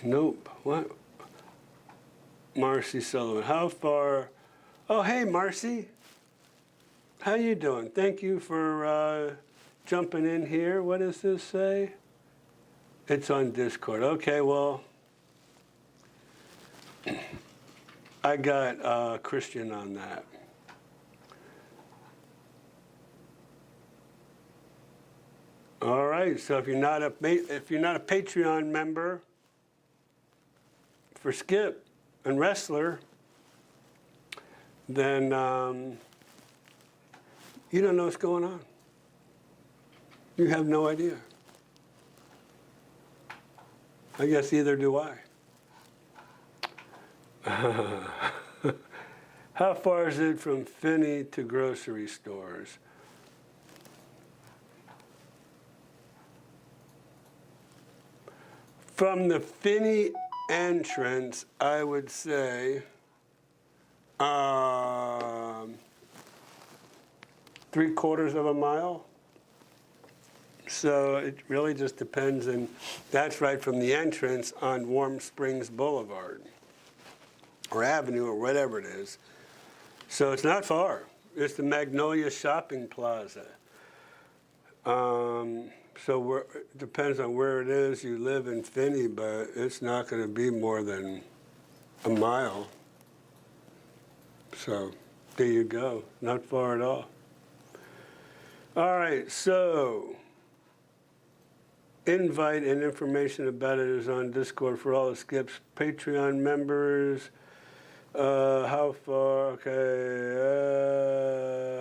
Nope. What? Marcy Sullivan. How far? Oh, hey, Marcy. How you doing? Thank you for jumping in here. What does this say? It's on Discord. Okay, well, I got Christian on that. All right, so if you're not a Patreon member for Skip and Wrestler, then you don't know what's going on. You have no idea. I guess either do I. How far is it from Finney to grocery stores? From the Finney entrance, I would say 3/4 of a mile. So it really just depends, and that's right from the entrance on Warm Springs Boulevard or Avenue or whatever it is. So it's not far. It's the Magnolia Shopping Plaza. So it depends on where it is you live in Finney, but it's not going to be more than a mile. So there you go. Not far at all. All right, so invite and information about it is on Discord for all the Skips Patreon members. How far? Okay.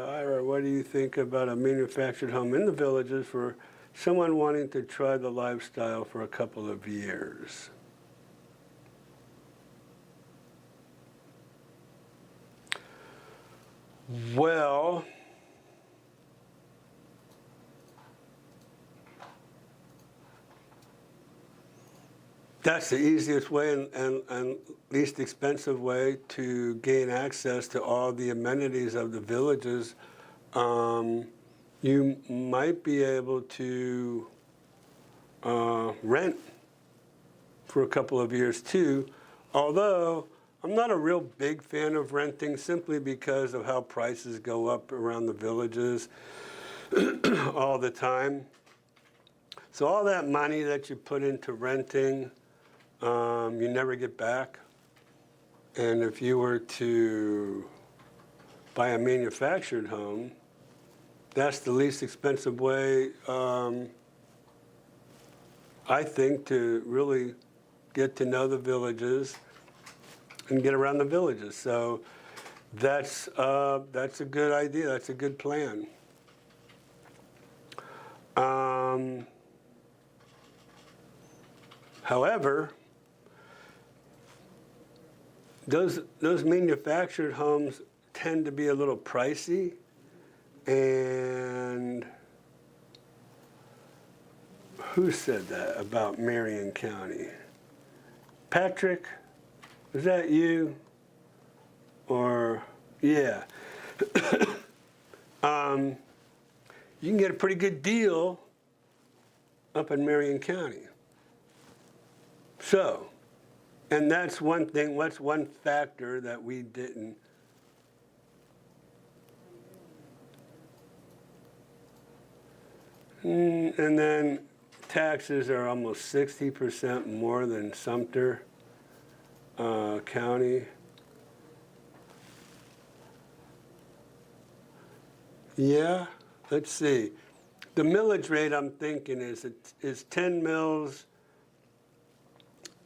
Ira, what do you think about a manufactured home in the Villages for someone wanting to try the lifestyle for a couple of years? Well, that's the easiest way and least expensive way to gain access to all the amenities of the Villages. You might be able to rent for a couple of years too, although I'm not a real big fan of renting simply because of how prices go up around the Villages all the time. So all that money that you put into renting, you never get back. And if you were to buy a manufactured home, that's the least expensive way, I think, to really get to know the Villages and get around the Villages. So that's a good idea. That's a good plan. However, those manufactured homes tend to be a little pricey, and who said that about Marion County? Patrick, is that you? Or, yeah. You can get a pretty good deal up in Marion County. So, and that's one thing, what's one factor that we didn't. And then taxes are almost 60% more than Sumter County. Yeah, let's see. The millage rate I'm thinking is 10 mills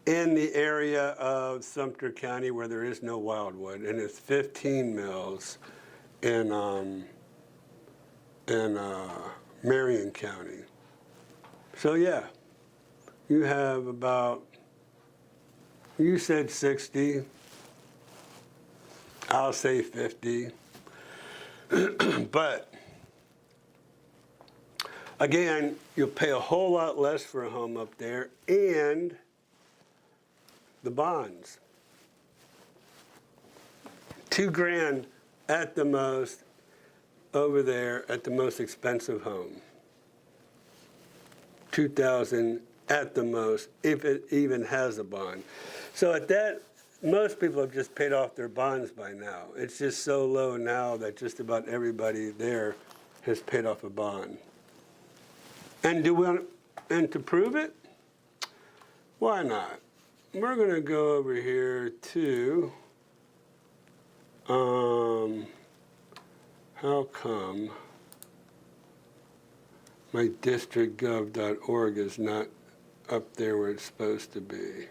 in the area of Sumter County where there is no wildwood, and it's 15 mills in Marion County. So yeah, you have about, you said 60, I'll say 50. But again, you'll pay a whole lot less for a home up there, and the bonds. $2,000 at the most over there at the most expensive home. $2,000 at the most, if it even has a bond. So at that, most people have just paid off their bonds by now. It's just so low now that just about everybody there has paid off a bond. And to prove it? Why not? We're going to go over here to, how come my districtgov.org is not up there where it's supposed to be?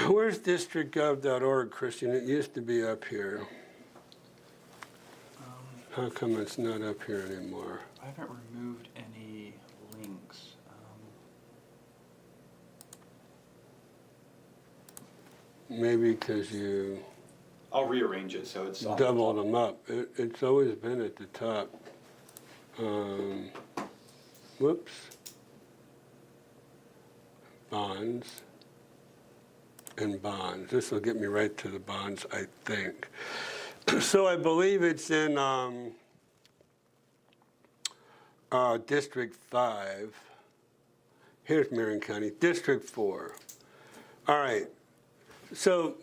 Where's districtgov.org, Christian? It used to be up here. How come it's not up here anymore? I haven't removed any links. Maybe because you I'll rearrange it so it's on the doubled top. them up. It's always been at the top. Whoops. Bonds and bonds. This will get me right to the bonds, I think. So I believe it's in District 5. Here's Marion County, District 4. All right. So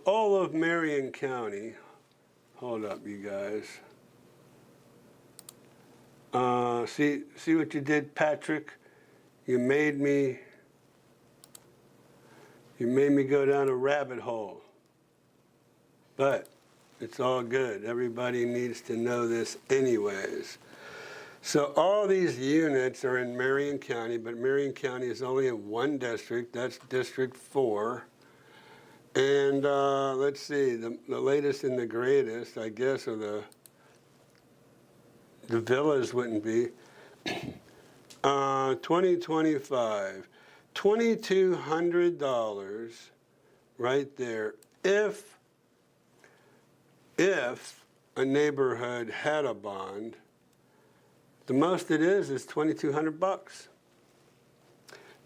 all of Marion County, hold up, you guys. See what you did, Patrick? You made me go down a rabbit hole. But it's all good. Everybody needs to know this anyways. So all these units are in Marion County, but Marion County is only in one district. That's District 4. And let's see, the latest and the greatest, I guess, are the villas wouldn't be. 2025, $2,200 right there. If a neighborhood had a bond, the most it is $2,200.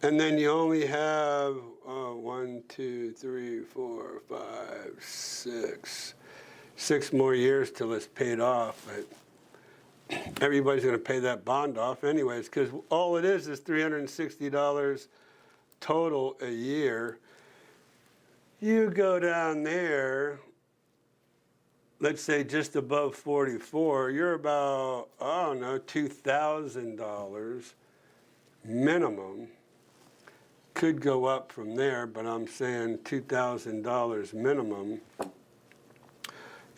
And then you only have 1, 2, 3, 4, 5, 6 more years till it's paid off. But everybody's going to pay that bond off anyways, because all it is $360 total a year. You go down there, let's say just above 44, you're about, I don't know, $2,000 minimum. Could go up from there, but I'm saying $2,000 minimum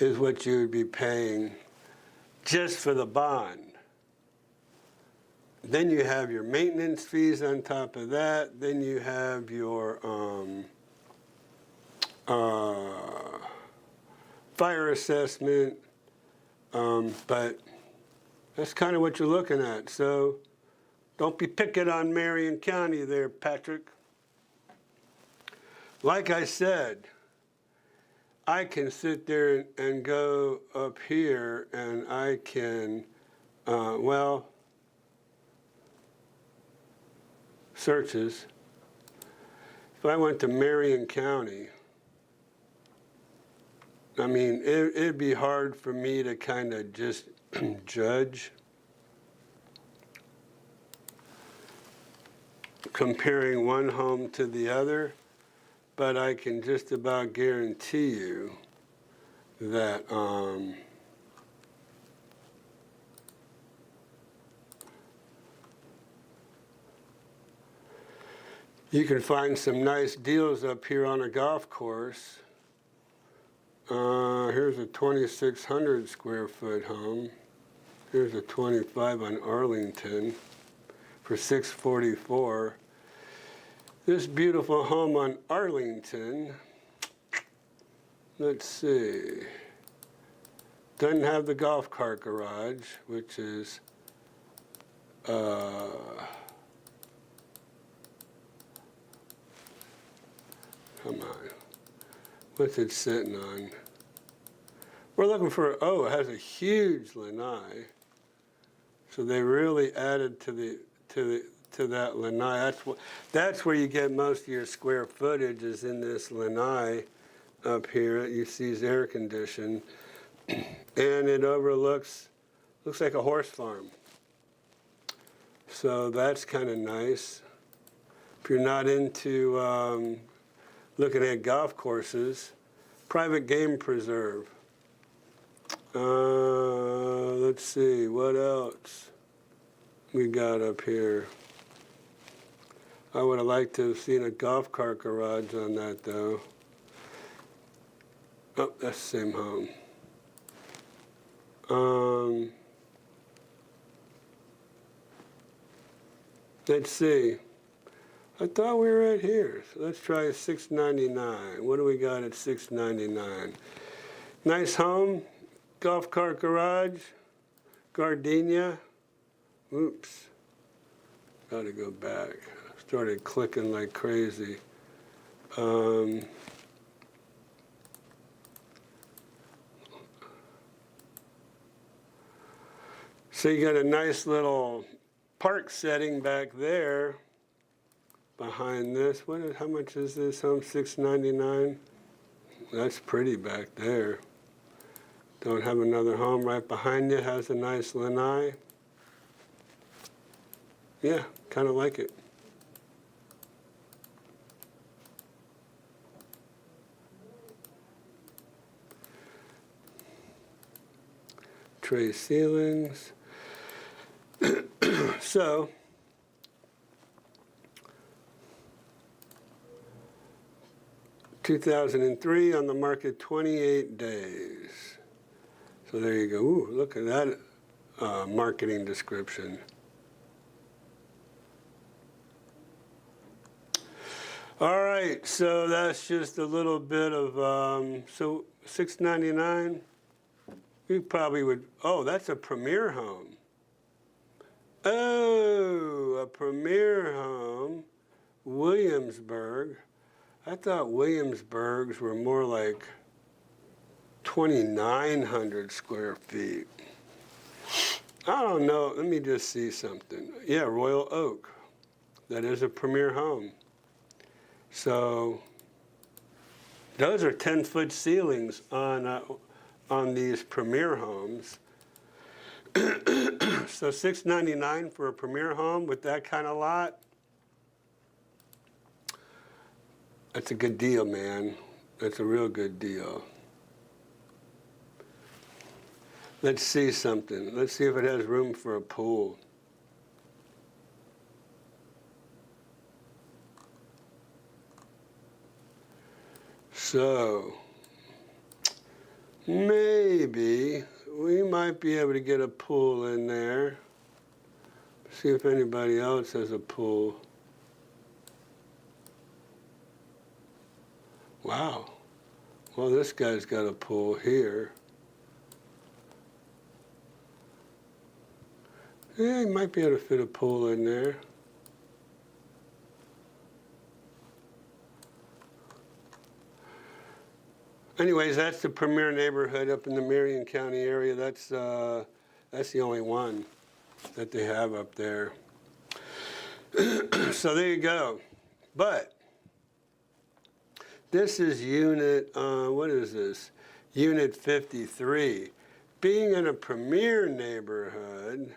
is what you would be paying just for the bond. Then you have your maintenance fees on top of that. Then you have your fire assessment. But that's kind of what you're looking at. So don't be picking on Marion County there, Patrick. Like I said, I can sit there and go up here and I can, searches. If I went to Marion County, I mean, it'd be hard for me to kind of just judge comparing one home to the other. But I can just about guarantee you that you can find some nice deals up here on a golf course. Here's a 2,600 square foot home. Here's a 25 on Arlington for $644. This beautiful home on Arlington, let's see, doesn't have the golf cart garage, which is, come on, what's it sitting on? We're looking for, it has a huge lanai. So they really added to that lanai. That's where you get most of your square footage, is in this lanai up here. You see is air conditioned, and it overlooks, looks like a horse farm. So that's kind of nice. If you're not into looking at golf courses, private game preserve. Let's see, what else we got up here? I would have liked to have seen a golf cart garage on that, though. Oh, that's the same home. Let's see. I thought we were right here. So let's try $699. What do we got at $699? Nice home, golf cart garage, gardenia. Oops. Got to go back. Started clicking like crazy. So you got a nice little park setting back there behind this. How much is this home? $699. That's pretty back there. Don't have another home right behind you. Has a nice lanai. Yeah, kind of like it. Tray ceilings. So, $2,003 on the market, 28 days. So there you go. Ooh, look at that marketing description. All right, so that's just a little bit of, so $699. You probably would, oh, that's a premier home. Oh, a premier home, Williamsburg. I thought Williamsburgs were more like 2,900 square feet. I don't know, let me just see something. Yeah, Royal Oak, that is a premier home. So those are 10-foot ceilings on these premier homes. So $699 for a premier home with that kind of lot. That's a good deal, man. That's a real good deal. Let's see something. Let's see if it has room for a pool. So, maybe we might be able to get a pool in there. See if anybody else has a pool. Wow. Well, this guy's got a pool here. Yeah, he might be able to fit a pool in there. Anyways, that's the premier neighborhood up in the Marion County area. That's the only one that they have up there. So there you go. But this is unit, what is this? Unit 53. Being in a premier neighborhood,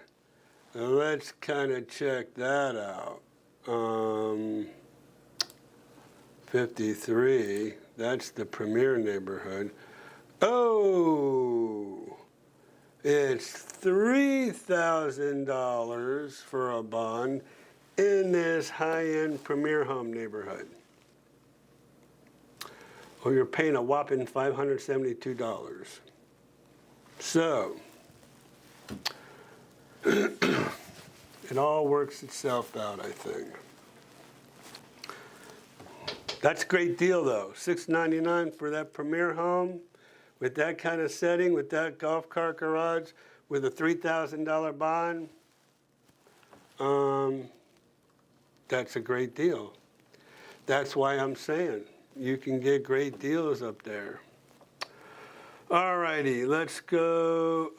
let's kind of check that out. 53, that's the premier neighborhood. Oh, it's $3,000 for a bond in this high-end premier home neighborhood. Well, you're paying a whopping $572. So, it all works itself out, I think. That's a great deal, though. $699 for that premier home with that kind of setting, with that golf cart garage, with a $3,000 bond. That's a great deal. That's why I'm saying you can get great deals up there. All righty, let's go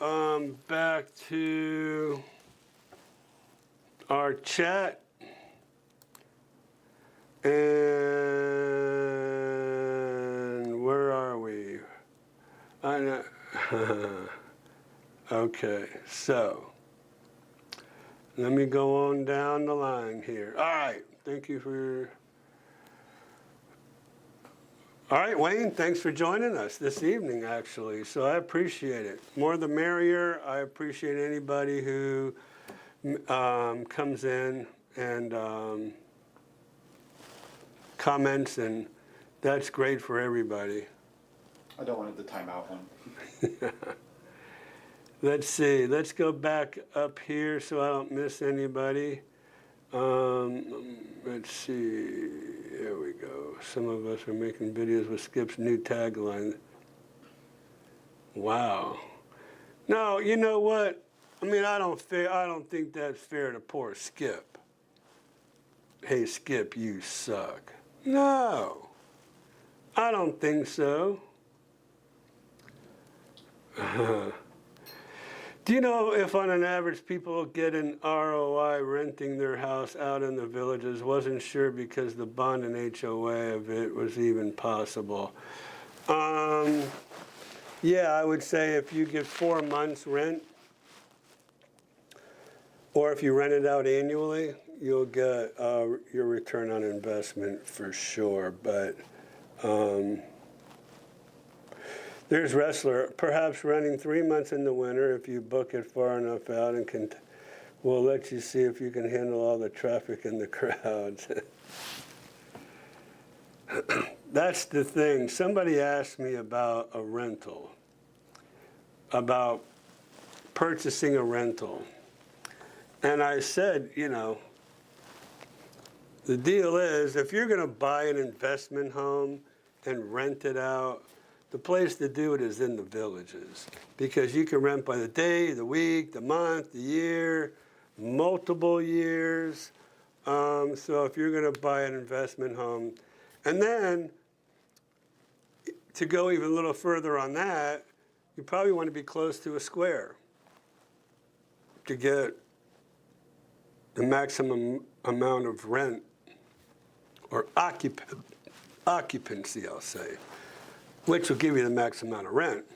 back to our chat. And where are we? Okay, so let me go on down the line here. All right, thank you for... All right, Wayne, thanks for joining us this evening, actually. So I appreciate it. More the merrier. I appreciate anybody who comes in and comments, and that's great for everybody. I don't want it to time out one. Let's see. Let's go back up here so I don't miss anybody. Let's see. There we go. Some of us are making videos with Skip's new tagline. Wow. No, you know what? I mean, I don't think that's fair to poor Skip. Hey, Skip, you suck. No, I don't think so. Do you know if on an average people get an ROI renting their house out in the villages? Wasn't sure because the bond and HOA of it was even possible. Yeah, I would say if you get 4 months rent, or if you rent it out annually, you'll get your return on investment for sure. But there's Wrestler, perhaps renting 3 months in the winter if you book it far enough out and we'll let you see if you can handle all the traffic and the crowds. That's the thing. Somebody asked me about a rental, about purchasing a rental. And I said, you know, the deal is if you're going to buy an investment home and rent it out, the place to do it is in the villages because you can rent by the day, the week, the month, the year, multiple years. So if you're going to buy an investment home, and then to go even a little further on that, you probably want to be close to a square to get the maximum amount of rent or occupancy, I'll say, which will give you the max amount of rent.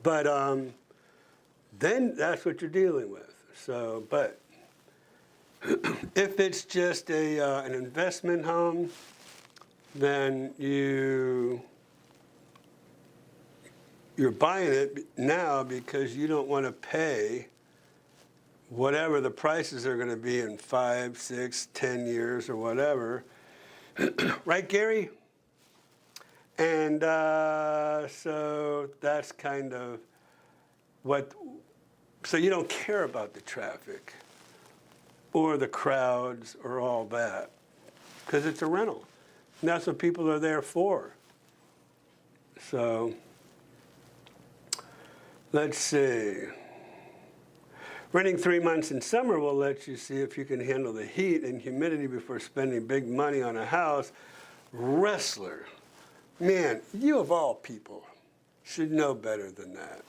But then that's what you're dealing with. So, but if it's just an investment home, then you're buying it now because you don't want to pay whatever the prices are going to be in 5, 6, 10 years or whatever. Right, Gary? And so that's kind of what, so you don't care about the traffic or the crowds or all that because it's a rental. And that's what people are there for. So let's see. Renting 3 months in summer will let you see if you can handle the heat and humidity before spending big money on a house. Wrestler. Man, you of all people should know better than that.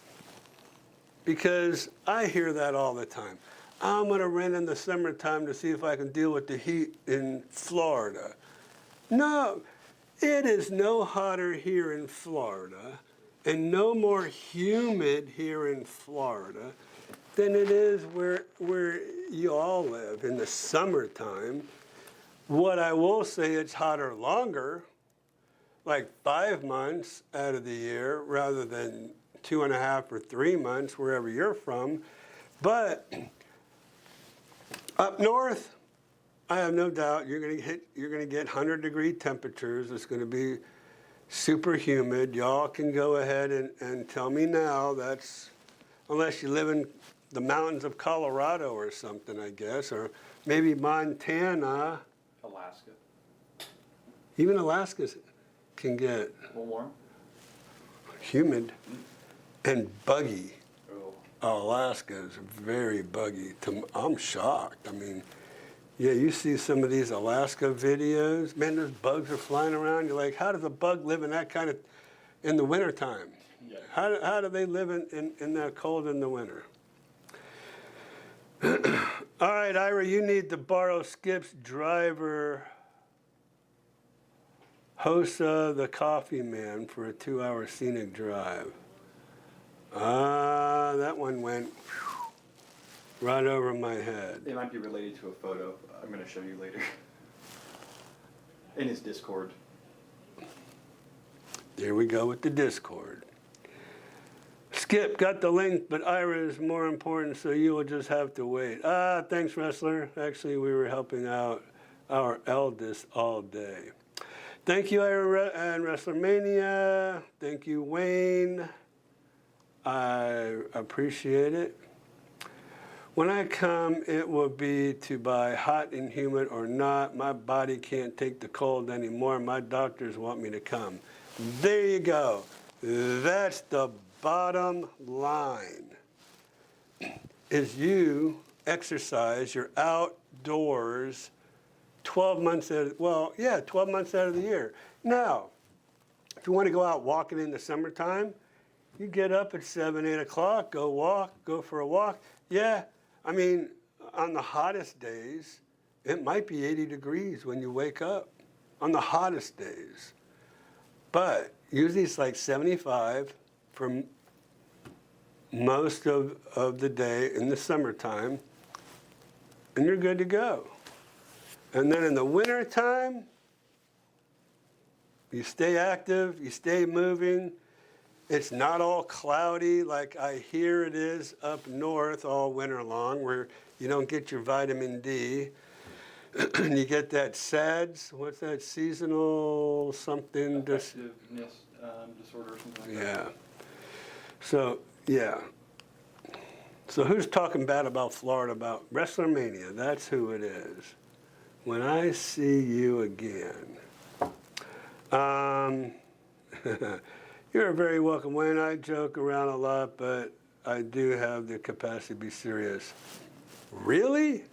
Because I hear that all the time. I'm going to rent in the summertime to see if I can deal with the heat in Florida. No, it is no hotter here in Florida and no more humid here in Florida than it is where you all live in the summertime. What I will say, it's hotter longer, like 5 months out of the year rather than 2.5 or 3 months wherever you're from. But up north, I have no doubt you're going to get 100-degree temperatures. It's going to be super humid. Y'all can go ahead and tell me now. That's unless you live in the mountains of Colorado or something, I guess, or maybe Montana. Alaska. Even Alaska can get A little warm. humid and buggy. Oh. Alaska is very buggy. I'm shocked. I mean, yeah, you see some of these Alaska videos. Man, those bugs are flying around. You're like, how does a bug live in that kind of, in the wintertime? Yeah. How do they live in that cold in the winter? All right, Ira, you need to borrow Skip's driver, Hosa the Coffee Man, for a 2-hour scenic drive. That one went right over my head. It might be related to a photo I'm going to show you later. In his Discord. There we go with the Discord. Skip got the link, but Ira is more important, so you will just have to wait. Thanks, Wrestler. Actually, we were helping out our eldest all day. Thank you, Ira and Wrestler Mania. Thank you, Wayne. I appreciate it. When I come, it will be to buy hot and humid or not. My body can't take the cold anymore. My doctors want me to come. There you go. That's the bottom line. Is you exercise, you're outdoors 12 months out of, 12 months out of the year. Now, if you want to go out walking in the summertime, You get up at 7, 8 o'clock, go for a walk. Yeah, I mean, on the hottest days, it might be 80 degrees when you wake up, on the hottest days. But usually it's like 75 for most of the day in the summertime, and you're good to go. And then in the wintertime, you stay active, you stay moving. It's not all cloudy like I hear it is up north all winter long, where you don't get your vitamin D. You get that SADS, what's that, seasonal something? Affectiveness disorder or something like that. Yeah. So, yeah. So who's talking bad about Florida, about WrestleMania? That's who it is. When I see you again. You're very welcome, Wayne. I joke around a lot, but I do have the capacity to be serious. Really?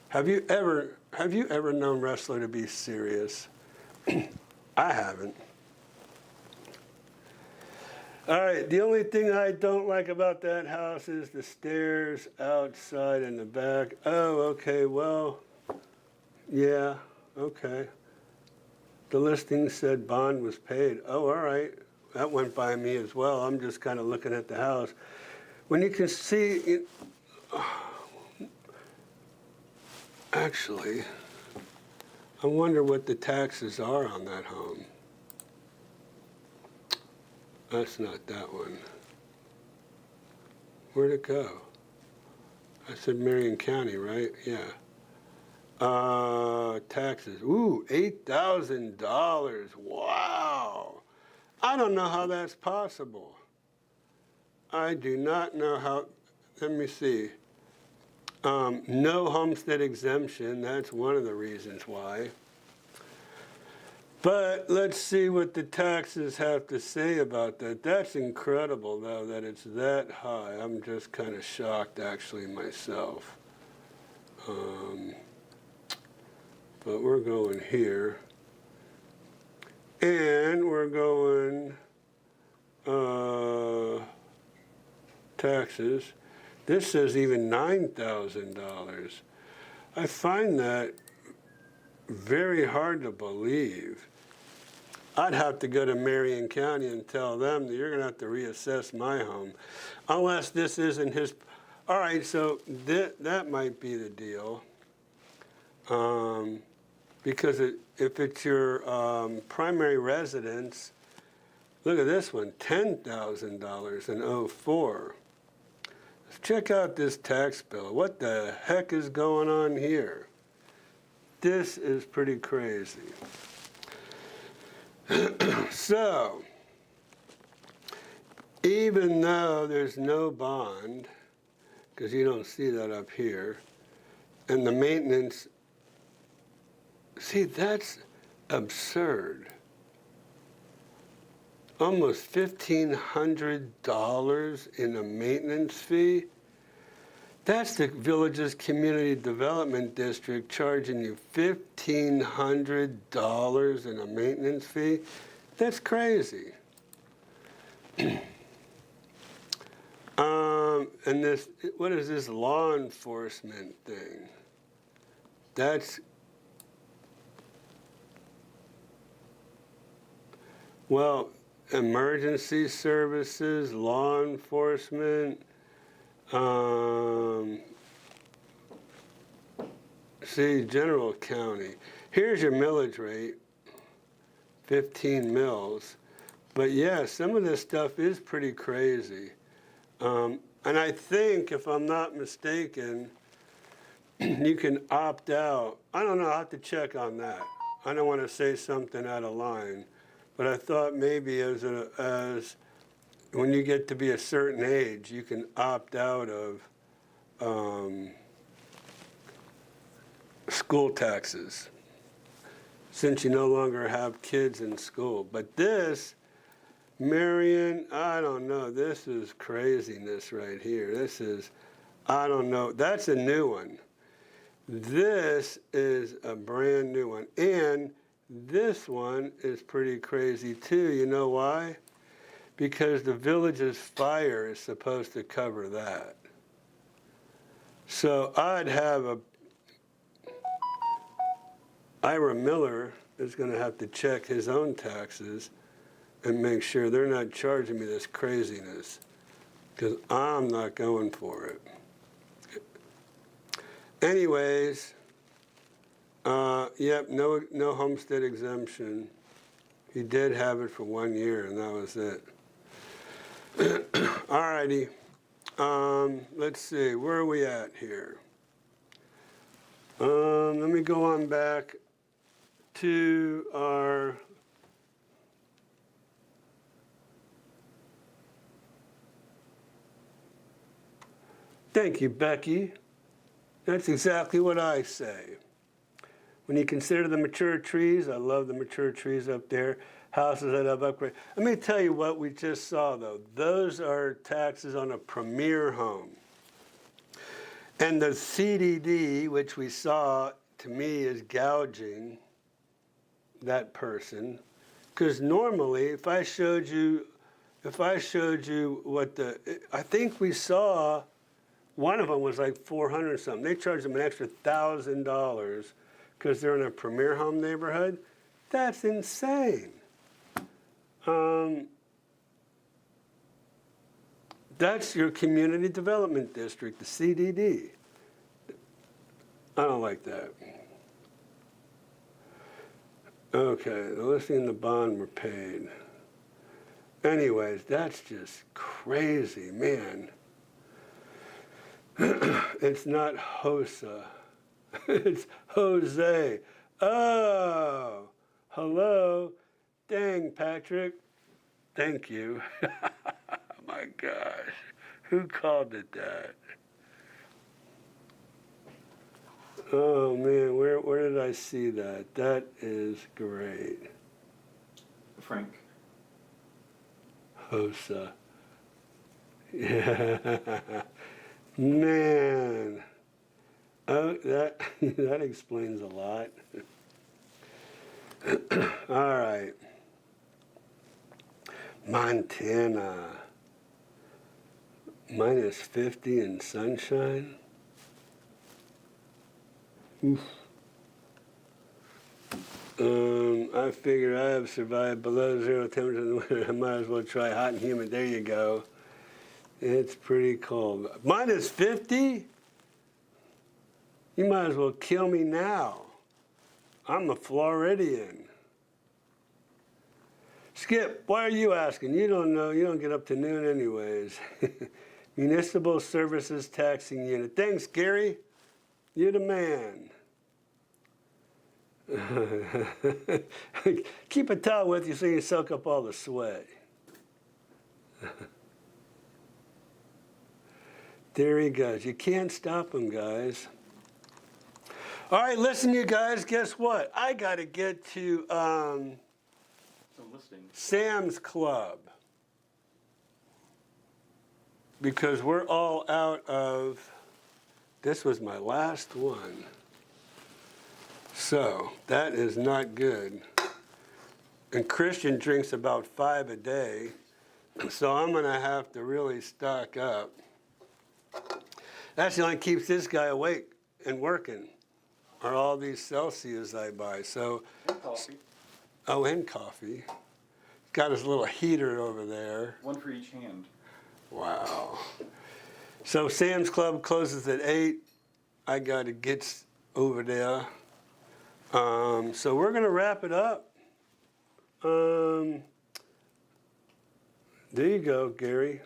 Have you ever known wrestler to be serious? I haven't. All right, the only thing I don't like about that house is the stairs outside and the back. Oh, okay, well, yeah, okay. The listing said bond was paid. Oh, all right. That went by me as well. I'm just kind of looking at the house. When you can see, actually, I wonder what the taxes are on that home. That's not that one. Where'd it go? I said Marion County, right? Yeah. Taxes. Ooh, $8,000. Wow. I don't know how that's possible. I do not know how. Let me see. No homestead exemption. That's one of the reasons why. But let's see what the taxes have to say about that. That's incredible, though, that it's that high. I'm just kind of shocked, actually, myself. But we're going here. And we're going taxes. This says even $9,000. I find that very hard to believe. I'd have to go to Marion County and tell them that you're going to have to reassess my home. Unless this isn't his. All right, so that might be the deal. Because if it's your primary residence, look at this one, $10,000 in 04. Let's check out this tax bill. What the heck is going on here? This is pretty crazy. So, even though there's no bond, because you don't see that up here, and the maintenance, see, that's absurd. Almost $1,500 in a maintenance fee. That's the village's community development district charging you $1,500 in a maintenance fee. That's crazy. And this, what is this law enforcement thing? That's, well, emergency services, law enforcement, see, general county. Here's your millage rate, 15 mils. But yeah, some of this stuff is pretty crazy. And I think, if I'm not mistaken, you can opt out. I don't know, I'll have to check on that. I don't want to say something out of line. But I thought maybe as when you get to be a certain age, you can opt out of school taxes, since you no longer have kids in school. But this, Marion, I don't know. This is craziness right here. This is, I don't know. That's a new one. This is a brand new one. And this one is pretty crazy too. You know why? because the village's fire is supposed to cover that. So I'd have Ira Miller is going to have to check his own taxes and make sure they're not charging me this craziness, because I'm not going for it. Anyways, yep, no homestead exemption. He did have it for 1 year, and that was it. All righty. Let's see, where are we at here? Let me go on back to our thank you, Becky. That's exactly what I say. When you consider the mature trees, I love the mature trees up there, houses that have upgrade. Let me tell you what we just saw, though. Those are taxes on a premier home. And the CDD, which we saw, to me, is gouging that person. Because normally, if I showed you what I think we saw, one of them was like 400 something. They charged them an extra $1,000 because they're in a premier home neighborhood. That's insane. That's your community development district, the CDD. I don't like that. Okay, the listing and the bond were paid. Anyways, that's just crazy, man. It's not Hosa. It's Jose. Oh, hello. Dang, Patrick. Thank you. My gosh. Who called it that? Oh, man, where did I see that? That is great. Frank. Hosa. Yeah. Man. Oh, that explains a lot. All right. Montana. Minus 50 in sunshine. Oof. I figure I have survived below 0 temperature in the winter. I might as well try hot and humid. There you go. It's pretty cold. Minus 50? You might as well kill me now. I'm a Floridian. Skip, why are you asking? You don't know. You don't get up to noon anyways. Municipal Services Taxing Unit. Thanks, Gary. You're the man. Keep a towel with you so you soak up all the sweat. There he goes. You can't stop him, guys. All right, listen, you guys, guess what? I got to get to Sam's Club because we're all out of, this was my last one. So that is not good. And Christian drinks about 5 a day, so I'm going to have to really stock up. That's the only thing keeps this guy awake and working, are all these Celsius I buy. So, And coffee. Oh, and coffee. Got his little heater over there. One for each hand. Wow. So Sam's Club closes at 8. I got to get over there. So we're going to wrap it up. There you go, Gary.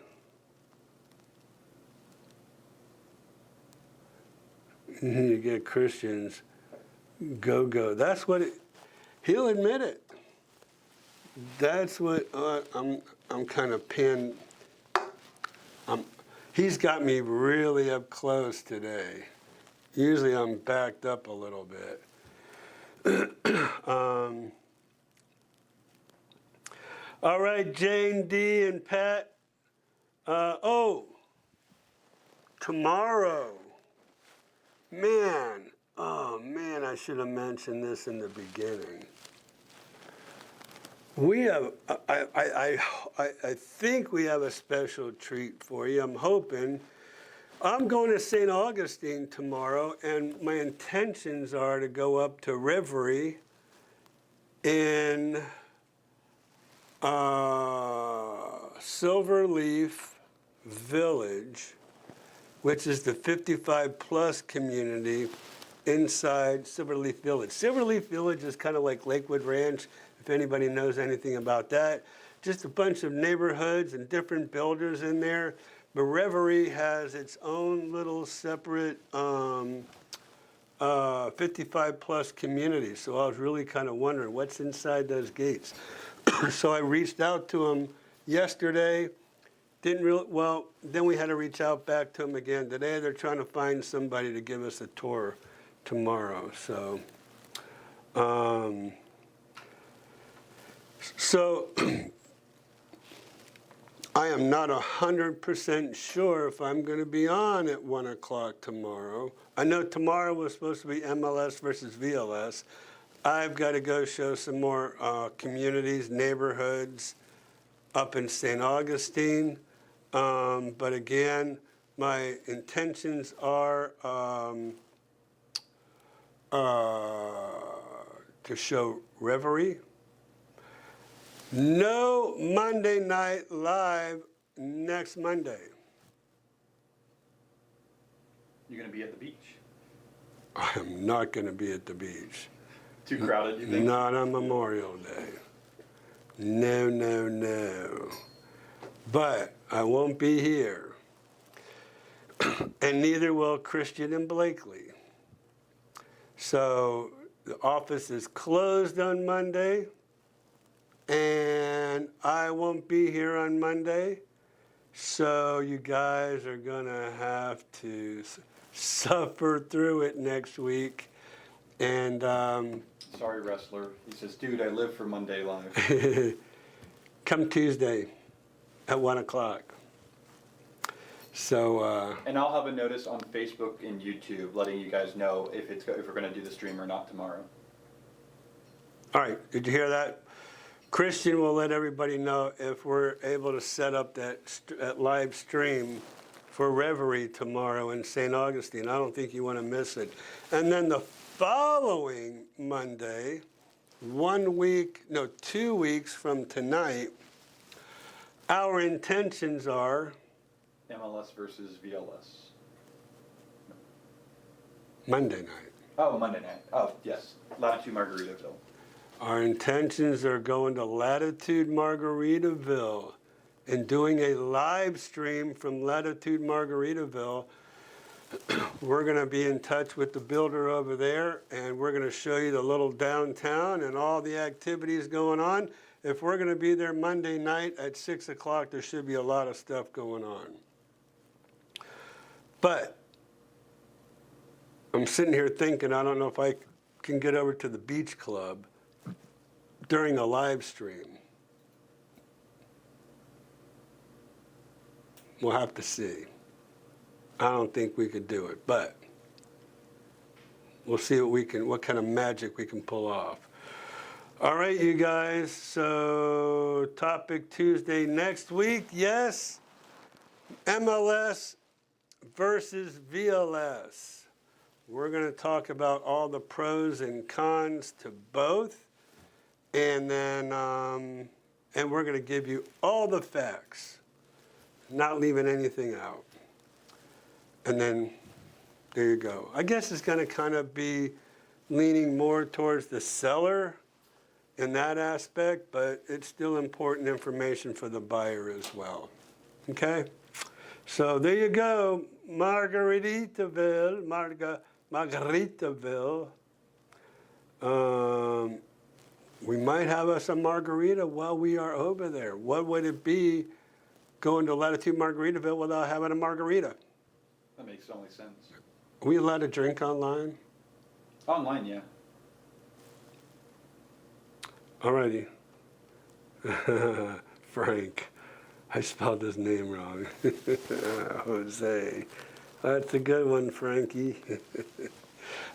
You get Christians, go. That's what he'll admit it. That's what I'm kind of pinned. He's got me really up close today. Usually I'm backed up a little bit. All right, Jane D and Pat. Tomorrow. Man, I should have mentioned this in the beginning. We have, I think we have a special treat for you. I'm hoping. I'm going to St. Augustine tomorrow, and my intentions are to go up to Reverie in Silverleaf Village, which is the 55 plus community inside Silverleaf Village. Silverleaf Village is kind of like Lakewood Ranch, if anybody knows anything about that. Just a bunch of neighborhoods and different builders in there. But Reverie has its own little separate 55 plus community. So I was really kind of wondering what's inside those gates. So I reached out to them yesterday. Didn't really, well, then we had to reach out back to them again. Today they're trying to find somebody to give us a tour tomorrow. So, I am not 100% sure if I'm going to be on at 1 o'clock tomorrow. I know tomorrow was supposed to be MLS versus VLS. I've got to go show some more communities, neighborhoods up in St. Augustine. But again, my intentions are to show Reverie. No Monday Night Live next Monday. You're going to be at the beach? I am not going to be at the beach. Too crowded, you think? Not on Memorial Day. No, no, no. But I won't be here. And neither will Christian and Blakely. So the office is closed on Monday. And I won't be here on Monday, so you guys are going to have to suffer through it next week. And Sorry, wrestler. He says, dude, I live for Monday Live. come Tuesday at 1 o'clock. So. And I'll have a notice on Facebook and YouTube letting you guys know if we're going to do the stream or not tomorrow. All right, did you hear that? Christian will let everybody know if we're able to set up that live stream for Reverie tomorrow in St. Augustine. I don't think you want to miss it. And then the following Monday, 2 weeks from tonight, our intentions are MLS versus VLS. Monday night. Oh, Monday night. Oh, yes. Latitude Margaritaville. Our intentions are going to Latitude Margaritaville and doing a live stream from Latitude Margaritaville. We're going to be in touch with the builder over there, and we're going to show you the little downtown and all the activities going on. If we're going to be there Monday night at 6 o'clock, there should be a lot of stuff going on. But I'm sitting here thinking, I don't know if I can get over to the beach club during a live stream. We'll have to see. I don't think we could do it, but we'll see what kind of magic we can pull off. All right, you guys, so topic Tuesday next week, yes, MLS versus VLS. We're going to talk about all the pros and cons to both. And then, and we're going to give you all the facts, not leaving anything out. And then, there you go. I guess it's going to kind of be leaning more towards the seller in that aspect, but it's still important information for the buyer as well. Okay? So there you go. Margaritaville. We might have us a margarita while we are over there. What would it be going to Latitude Margaritaville without having a margarita? That makes only sense. Are we allowed to drink online? Online, yeah. Alrighty. Frank. I spelled his name wrong. Jose. That's a good one, Frankie.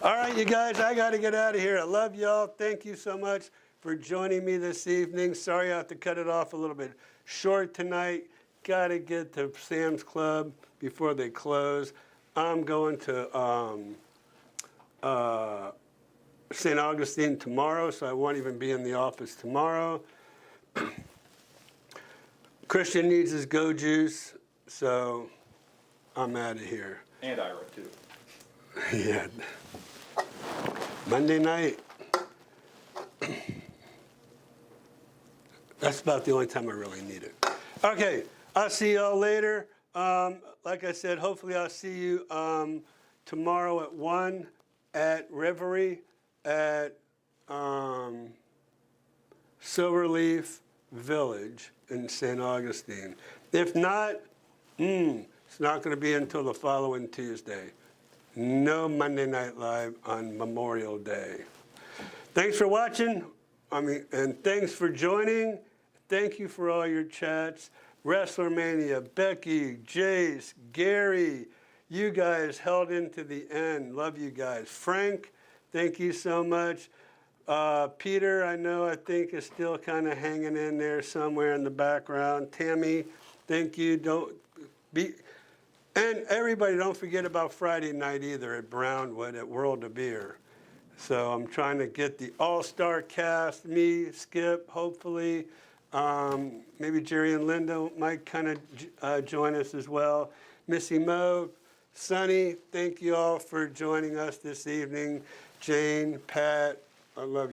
All right, you guys, I got to get out of here. I love y'all. Thank you so much. for joining me this evening. Sorry I have to cut it off a little bit short tonight. Got to get to Sam's Club before they close. I'm going to St. Augustine tomorrow, so I won't even be in the office tomorrow. Christian needs his Go Juice, so I'm out of here. And Ira, too. Yeah. Monday night. That's about the only time I really need it. Okay, I'll see y'all later. Like I said, hopefully I'll see you tomorrow at 1 at Reverie at Silverleaf Village in St. Augustine. If not, it's not going to be until the following Tuesday. No Monday Night Live on Memorial Day. Thanks for watching, and thanks for joining. Thank you for all your chats. WrestleMania, Becky, Jace, Gary, you guys held into the end. Love you guys. Frank, thank you so much. Peter, I think is still kind of hanging in there somewhere in the background. Tammy, thank you. And everybody, don't forget about Friday night either at Brownwood at World of Beer. So I'm trying to get the all-star cast, me, Skip, hopefully. Maybe Jerry and Linda might kind of join us as well. Missy Mo, Sonny, thank you all for joining us this evening. Jane, Pat, I love you.